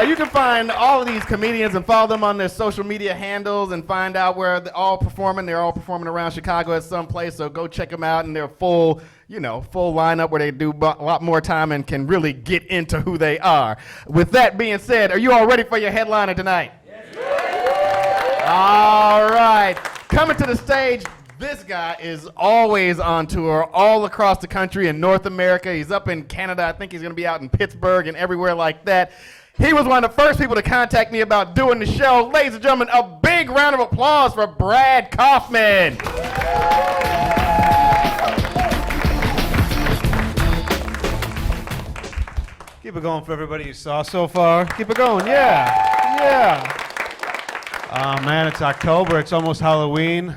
You can find all of these comedians and follow them on their social media handles and find out where they're all performing. They're all performing around Chicago at some place, so go check them out in their full lineup where they do a lot more time and can really get into who they are. With that being said, are you all ready for your headliner tonight? Yes. All right. Coming to the stage, this guy is always on tour all across the country in North America. He's up in Canada. I think he's going to be out in Pittsburgh and everywhere like that. He was one of the first people to contact me about doing the show. Ladies and gentlemen, a big round of applause for Brad Kaufman. Keep it going for everybody you saw so far. Keep it going, yeah. Oh man, it's October. It's almost Halloween.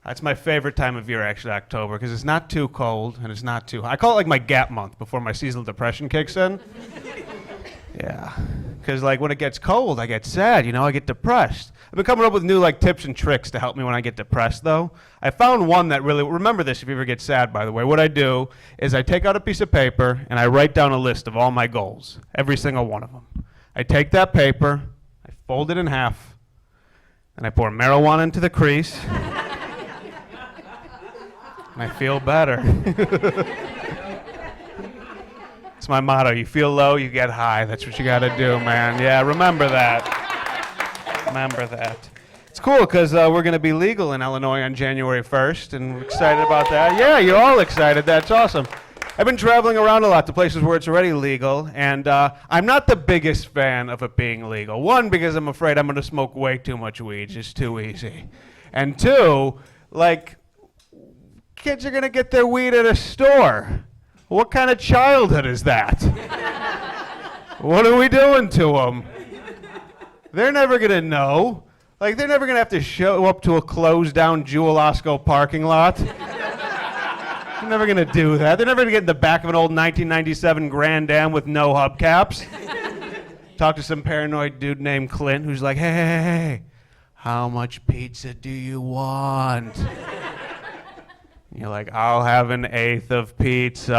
That's my favorite time of year, actually, October, because it's not too cold and it's not too hot. I call it like my gap month before my seasonal depression kicks in. Yeah, because like when it gets cold, I get sad, I get depressed. I've been coming up with new tips and tricks to help me when I get depressed, though. I found one that really, remember this if you ever get sad, by the way. What I do is I take out a piece of paper and I write down a list of all my goals, every single one of them. I take that paper, I fold it in half, and I pour marijuana into the crease, and I feel better. It's my motto. You feel low, you get high. That's what you got to do, man. Yeah, remember that. Remember that. It's cool because we're going to be legal in Illinois on January 1st, and we're excited about that. Yeah, you're all excited. That's awesome. I've been traveling around a lot to places where it's already legal, and I'm not the biggest fan of it being legal. One, because I'm afraid I'm going to smoke way too much weed. It's just too easy. And two, kids are going to get their weed at a store. What kind of childhood is that? What are we doing to them? They're never going to know. They're never going to have to show up to a closed-down Jewel Osco parking lot. They're never going to do that. They're never going to get in the back of an old 1997 Grand Am with no hubcaps. Talk to some paranoid dude named Clint who's like, hey, how much pizza do you want? You're like, I'll have an eighth of pizza.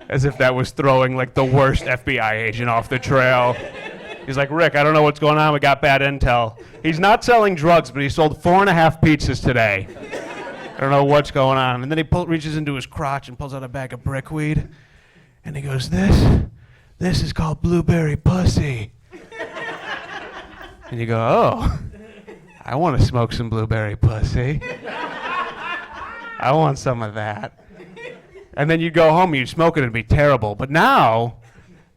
As if that was throwing the worst FBI agent off the trail. He's like, Rick, I don't know what's going on. We got bad intel. He's not selling drugs, but he sold 4.5 pizzas today. I don't know what's going on. And then he reaches into his crotch and pulls out a bag of brickweed. And he goes, this is called blueberry pussy. And you go, oh. I want to smoke some blueberry pussy. I want some of that. And then you'd go home and you'd smoke it and it'd be terrible. But now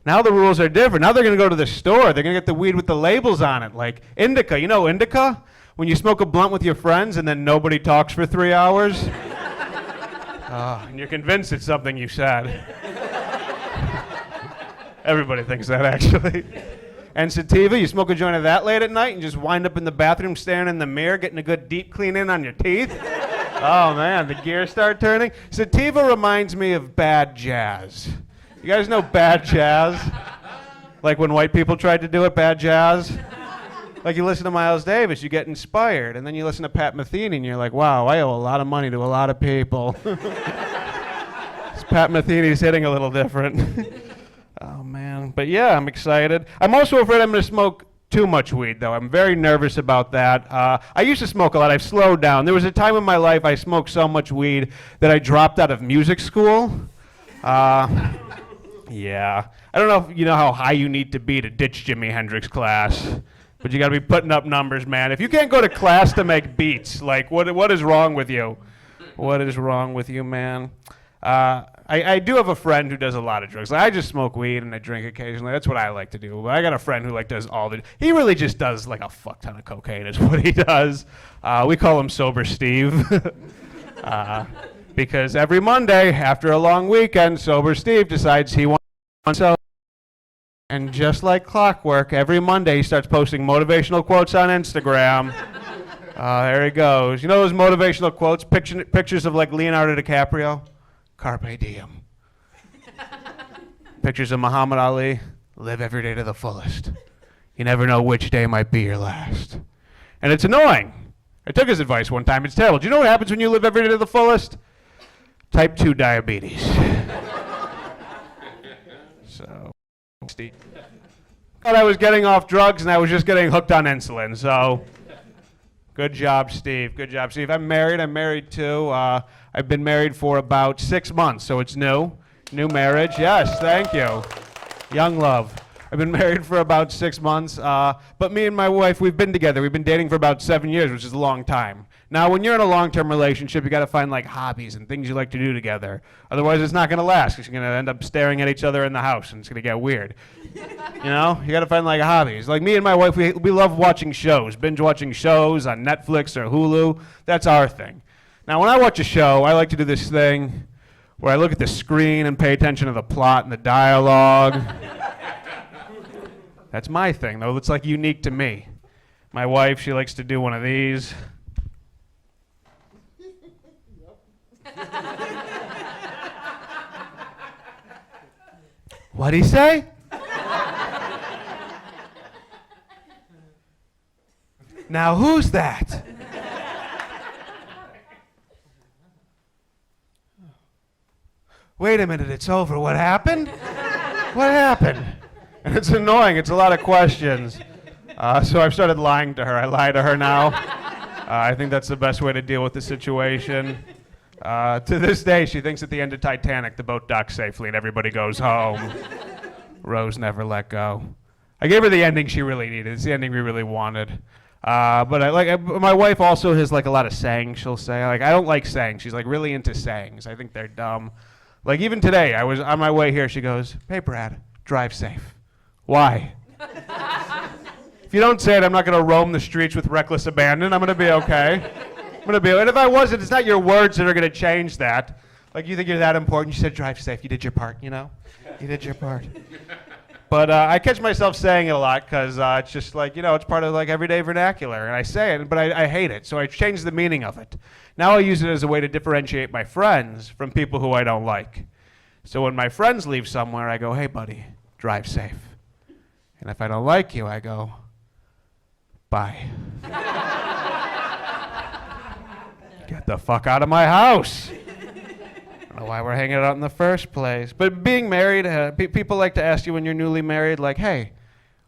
the rules are different. Now they're going to go to the store. They're going to get the weed with the labels on it. Like indica. You know indica? When you smoke a blunt with your friends and then nobody talks for 3 hours? And you're convinced it's something you said. Everybody thinks that, actually. And sativa, you smoke a joint of that late at night and just wind up in the bathroom staring in the mirror, getting a good deep clean in on your teeth. Oh man, the gears start turning. Sativa reminds me of bad jazz. You guys know bad jazz? Like when white people tried to do it, bad jazz? Like you listen to Miles Davis, you get inspired, and then you listen to Pat Metheny and you're like, wow, I owe a lot of money to a lot of people. Pat Metheny's hitting a little different. Oh man, but yeah, I'm excited. I'm also afraid I'm gonna smoke too much weed though. I'm very nervous about that. I used to smoke a lot, I've slowed down. There was a time in my life I smoked so much weed that I dropped out of music school. Yeah, I don't know if you know how high you need to be to ditch Jimi Hendrix class, but you gotta be putting up numbers, man. If you can't go to class to make beats, like what is wrong with you? What is wrong with you, man? I do have a friend who does a lot of drugs. Like, I just smoke weed and I drink occasionally. That's what I like to do. But I got a friend who does all the. He really just does like a fuck ton of cocaine is what he does. We call him Sober Steve, because every Monday after a long weekend, Sober Steve decides he wants so. And just like clockwork, every Monday he starts posting motivational quotes on Instagram. There he goes. You know those motivational quotes? Pictures of like Leonardo DiCaprio. Carpe diem. Pictures of Muhammad Ali. Live every day to the fullest. You never know which day might be your last. And it's annoying I took his advice one time. It's terrible. Do you know what happens when you live every day to the fullest? Type 2 diabetes. So, Steve. Thought I was getting off drugs and I was just getting hooked on insulin. So, good job, Steve. Good job, Steve. I'm married. I'm married too. I've been married for about 6 months, so it's new. New marriage. Yes, thank you. Young love. I've been married for about 6 months, but me and my wife, we've been together. We've been dating for about 7 years, which is a long time. Now, when you're in a long-term relationship, you got to find like hobbies and things you like to do together. Otherwise, it's not going to last. Because you're going to end up staring at each other in the house, and it's going to get weird. You know, you got to find like hobbies. Like me and my wife, we love watching shows, binge watching shows on Netflix or Hulu. That's our thing. Now, when I watch a show, I like to do this thing where I look at the screen and pay attention to the plot and the dialogue. That's my thing, though. It's like unique to me. My wife, she likes to do one of these. What'd he say? Now who's that? Wait a minute, it's over. What happened? What happened? And it's annoying. It's a lot of questions. So I've started lying to her. I lie to her now. I think that's the best way to deal with the situation. To this day, she thinks at the end of Titanic, the boat docks safely and everybody goes home. Rose never let go. I gave her the ending she really needed. It's the ending we really wanted. But my wife also has like a lot of sayings she'll say. Like I don't like sayings. She's like really into sayings. I think they're dumb. Like even today, I was on my way here. She goes, "Hey Brad, drive safe." Why? If you don't say it, I'm not going to roam the streets with reckless abandon. I'm going to be okay. I'm going to be. And if I wasn't, it's not your words that are going to change that. Like you think you're that important. You said drive safe. You did your part. You know, you did your part. But I catch myself saying it a lot because it's just like, it's part of like everyday vernacular. And I say it, but I hate it. So I changed the meaning of it. Now I use it as a way to differentiate my friends from people who I don't like. So when my friends leave somewhere, I go, "Hey, buddy, drive safe." And if I don't like you, I go, "Bye." Get the fuck out of my house. I don't know why we're hanging out in the first place. But being married, people like to ask you when you're newly married, like, "Hey,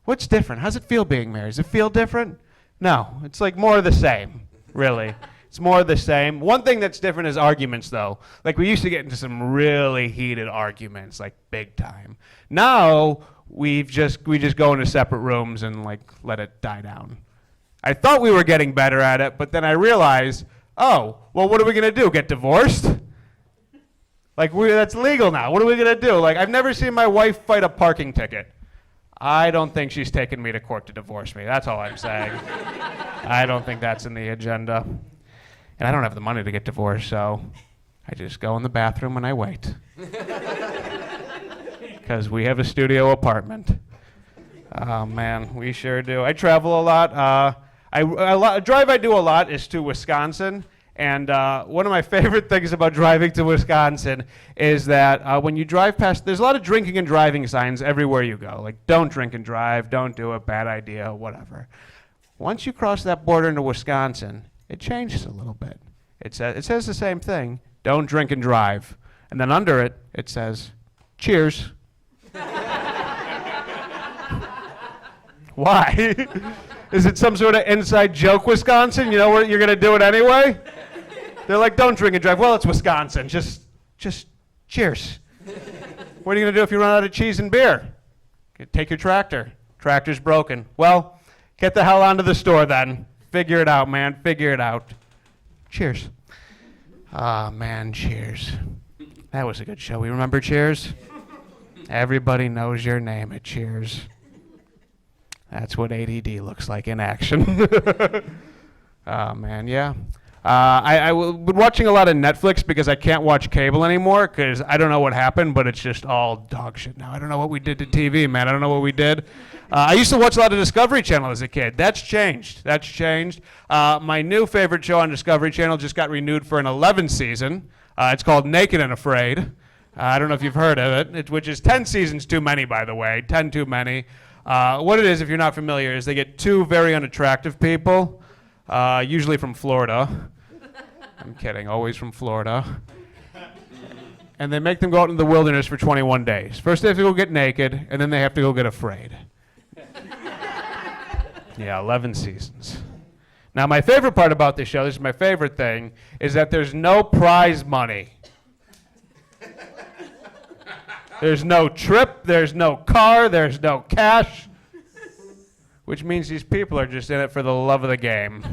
what's different? How's it feel being married? Does it feel different?" No, it's like more of the same, really. It's more of the same. One thing that's different is arguments, though. Like we used to get into some really heated arguments, like big time. Now we just go into separate rooms and like let it die down. I thought we were getting better at it, but then I realized, oh, well, what are we gonna do? Get divorced? Like that's legal now. What are we gonna do? Like I've never seen my wife fight a parking ticket. I don't think she's taking me to court to divorce me. That's all I'm saying. I don't think that's in the agenda. And I don't have the money to get divorced, so I just go in the bathroom and I wait. Because we have a studio apartment. Oh man, we sure do. I travel a lot. A drive I do a lot is to Wisconsin. And one of my favorite things about driving to Wisconsin is that when you drive past, there's a lot of drinking and driving signs everywhere you go. Like, don't drink and drive, don't do it, bad idea, whatever. Once you cross that border into Wisconsin, it changes a little bit. It says the same thing, don't drink and drive. And then under it, it says, cheers. Why? Is it some sort of inside joke, Wisconsin? You know where you're going to do it anyway? They're like, don't drink and drive. Well, it's Wisconsin. Just cheers. What are you going to do if you run out of cheese and beer? Take your tractor. Tractor's broken. Well, get the hell onto the store then. Figure it out, man. Figure it out. Cheers. Ah, man, cheers. That was a good show. We remember Cheers? Everybody knows your name at Cheers. That's what ADD looks like in action. Oh, man, yeah. I've been watching a lot of Netflix because I can't watch cable anymore because I don't know what happened, but it's just all dog shit now. I don't know what we did to TV, man. I don't know what we did. I used to watch a lot of Discovery Channel as a kid. That's changed. That's changed. My new favorite show on Discovery Channel just got renewed for an 11th season. It's called Naked and Afraid. I don't know if you've heard of it, which is 10 seasons too many, by the way. 10 too many. What it is, if you're not familiar, is they get two very unattractive people. usually from Florida. I'm kidding, always from Florida. And they make them go out into the wilderness for 21 days. First they have to go get naked, and then they have to go get afraid. Yeah, 11 seasons. Now, my favorite part about this show, this is my favorite thing, is that there's no prize money. There's no trip, there's no car, there's no cash, which means these people are just in it for the love of the game.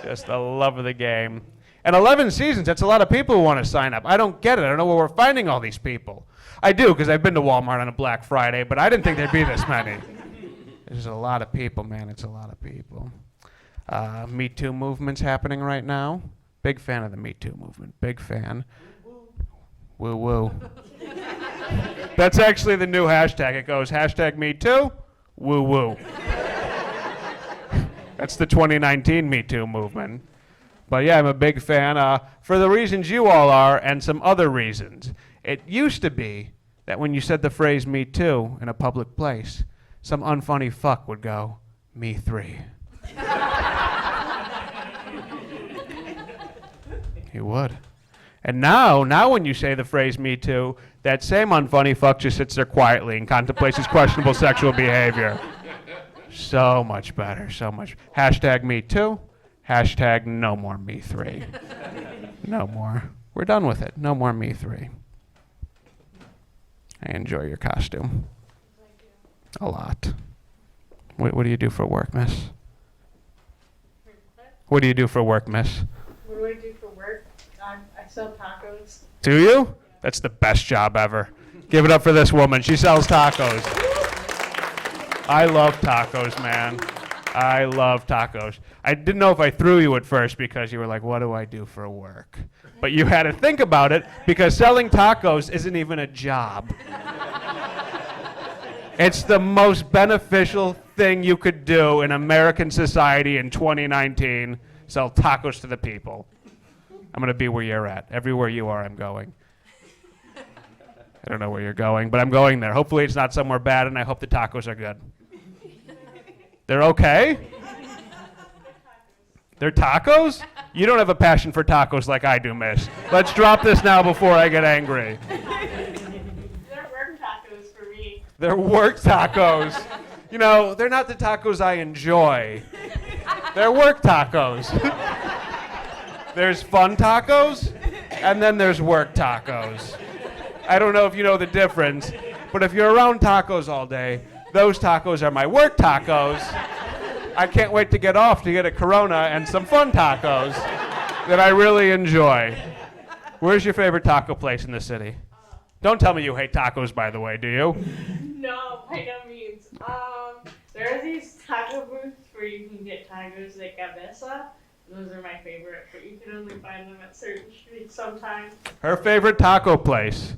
Just the love of the game. And 11 seasons, that's a lot of people who want to sign up. I don't get it. I don't know where we're finding all these people. I do, because I've been to Walmart on a Black Friday, but I didn't think there'd be this many. There's a lot of people, man. It's a lot of people. Me Too movement's happening right now. Big fan of the Me Too movement. Big fan. Woo woo. That's actually the new hashtag. It goes hashtag Me Too, woo woo. That's the 2019 Me Too movement. But yeah, I'm a big fan for the reasons you all are and some other reasons. It used to be that when you said the phrase Me Too in a public place, some unfunny fuck would go, Me 3. He would. And now when you say the phrase Me Too, that same unfunny fuck just sits there quietly and contemplates his questionable sexual behavior. So much better, so much. Hashtag Me Too, hashtag no more Me 3. No more. We're done with it. No more Me 3. I enjoy your costume. A lot. What do you do for work, miss? What do you do for work, miss? What do I do for work? I sell tacos. Do you? That's the best job ever. Give it up for this woman. She sells tacos. I love tacos, man. I love tacos. I didn't know if I threw you at first because you were like, what do I do for work? But you had to think about it because selling tacos isn't even a job. It's the most beneficial thing you could do in American society in 2019. Sell tacos to the people. I'm going to be where you're at. Everywhere you are, I'm going. I don't know where you're going, but I'm going there. Hopefully it's not somewhere bad, and I hope the tacos are good. They're okay? They're tacos? You don't have a passion for tacos like I do, miss. Let's drop this now before I get angry. They're work tacos for me. They're work tacos. You know, they're not the tacos I enjoy. They're work tacos. There's fun tacos, and then there's work tacos. I don't know if you know the difference, but if you're around tacos all day, those tacos are my work tacos. I can't wait to get off to get a Corona and some fun tacos that I really enjoy. Where's your favorite taco place in the city? Don't tell me you hate tacos, by the way, do you? No, by no means. There are these taco booths where you can get tacos de cabeza. Those are my favorite, but you can only find them at certain streets sometimes. Her favorite taco place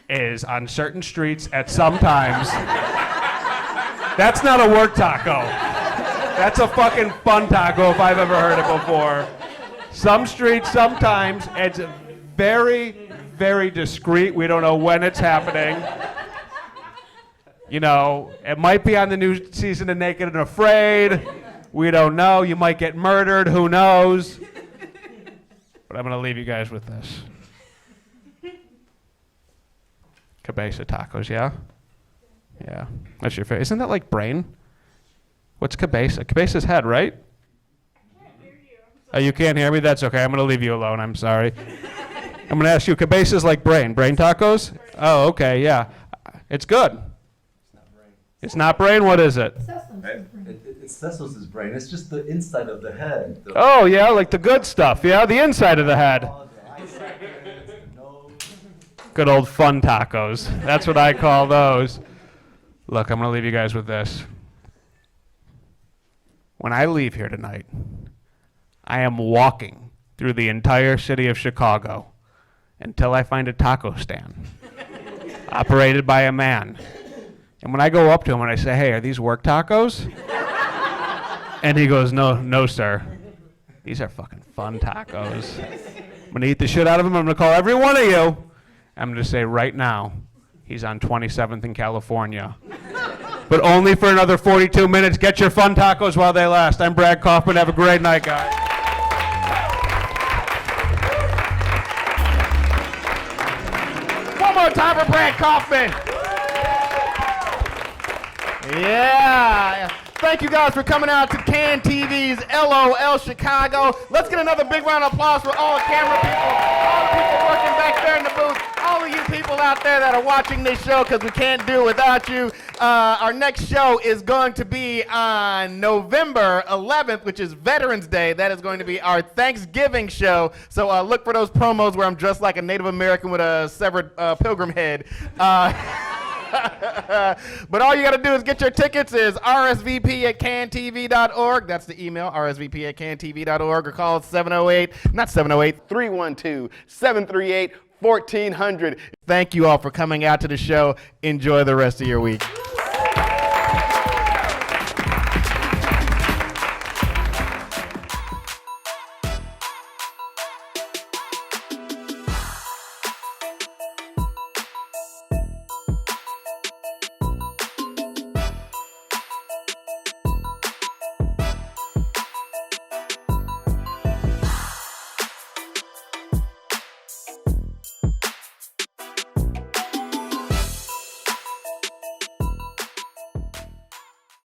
is on certain streets at some times. That's not a work taco. That's a fucking fun taco if I've ever heard it before. Some streets, sometimes. It's very, very discreet. We don't know when it's happening. You know, it might be on the new season of Naked and Afraid. We don't know. You might get murdered. Who knows? But I'm going to leave you guys with this. Cabeza tacos, yeah? Yeah. That's your favorite. Isn't that like brain? What's cabeza? Cabeza's head, right? I can't hear you. Oh, you can't hear me? That's okay. I'm going to leave you alone. I'm sorry. I'm going to ask you, cabeza's like brain. Brain tacos? Oh, okay, yeah. It's good. It's not brain? What is it? It's Cecil's brain. It's just the inside of the head. Oh, yeah, like the good stuff. Yeah, the inside of the head. Good old fun tacos. That's what I call those. Look, I'm going to leave you guys with this. When I leave here tonight, I am walking through the entire city of Chicago until I find a taco stand operated by a man. And when I go up to him and I say, hey, are these work tacos? And he goes, no, sir. These are fucking fun tacos. I'm going to eat the shit out of them. I'm going to call every one of you. I'm going to say right now, he's on 27th in California. but only for another 42 minutes. Get your fun tacos while they last. I'm Brad Kaufman. Have a great night, guys. One more time for Brad Kaufman. Yeah. Thank you guys for coming out to Can TV's LOL Chicago. Let's get another big round of applause for all the camera people, all the people working back there in the booth, all of you people out there that are watching this show, because we can't do it without you. Our next show is going to be on November 11th, which is Veterans Day. That is going to be our Thanksgiving show. So look for those promos where I'm dressed like a Native American with a severed pilgrim head. But all you got to do is get your tickets is rsvp@cantv.org. That's the email, rsvp@cantv.org, or call 312-738-1400. Thank you all for coming out to the show. Enjoy the rest of your week.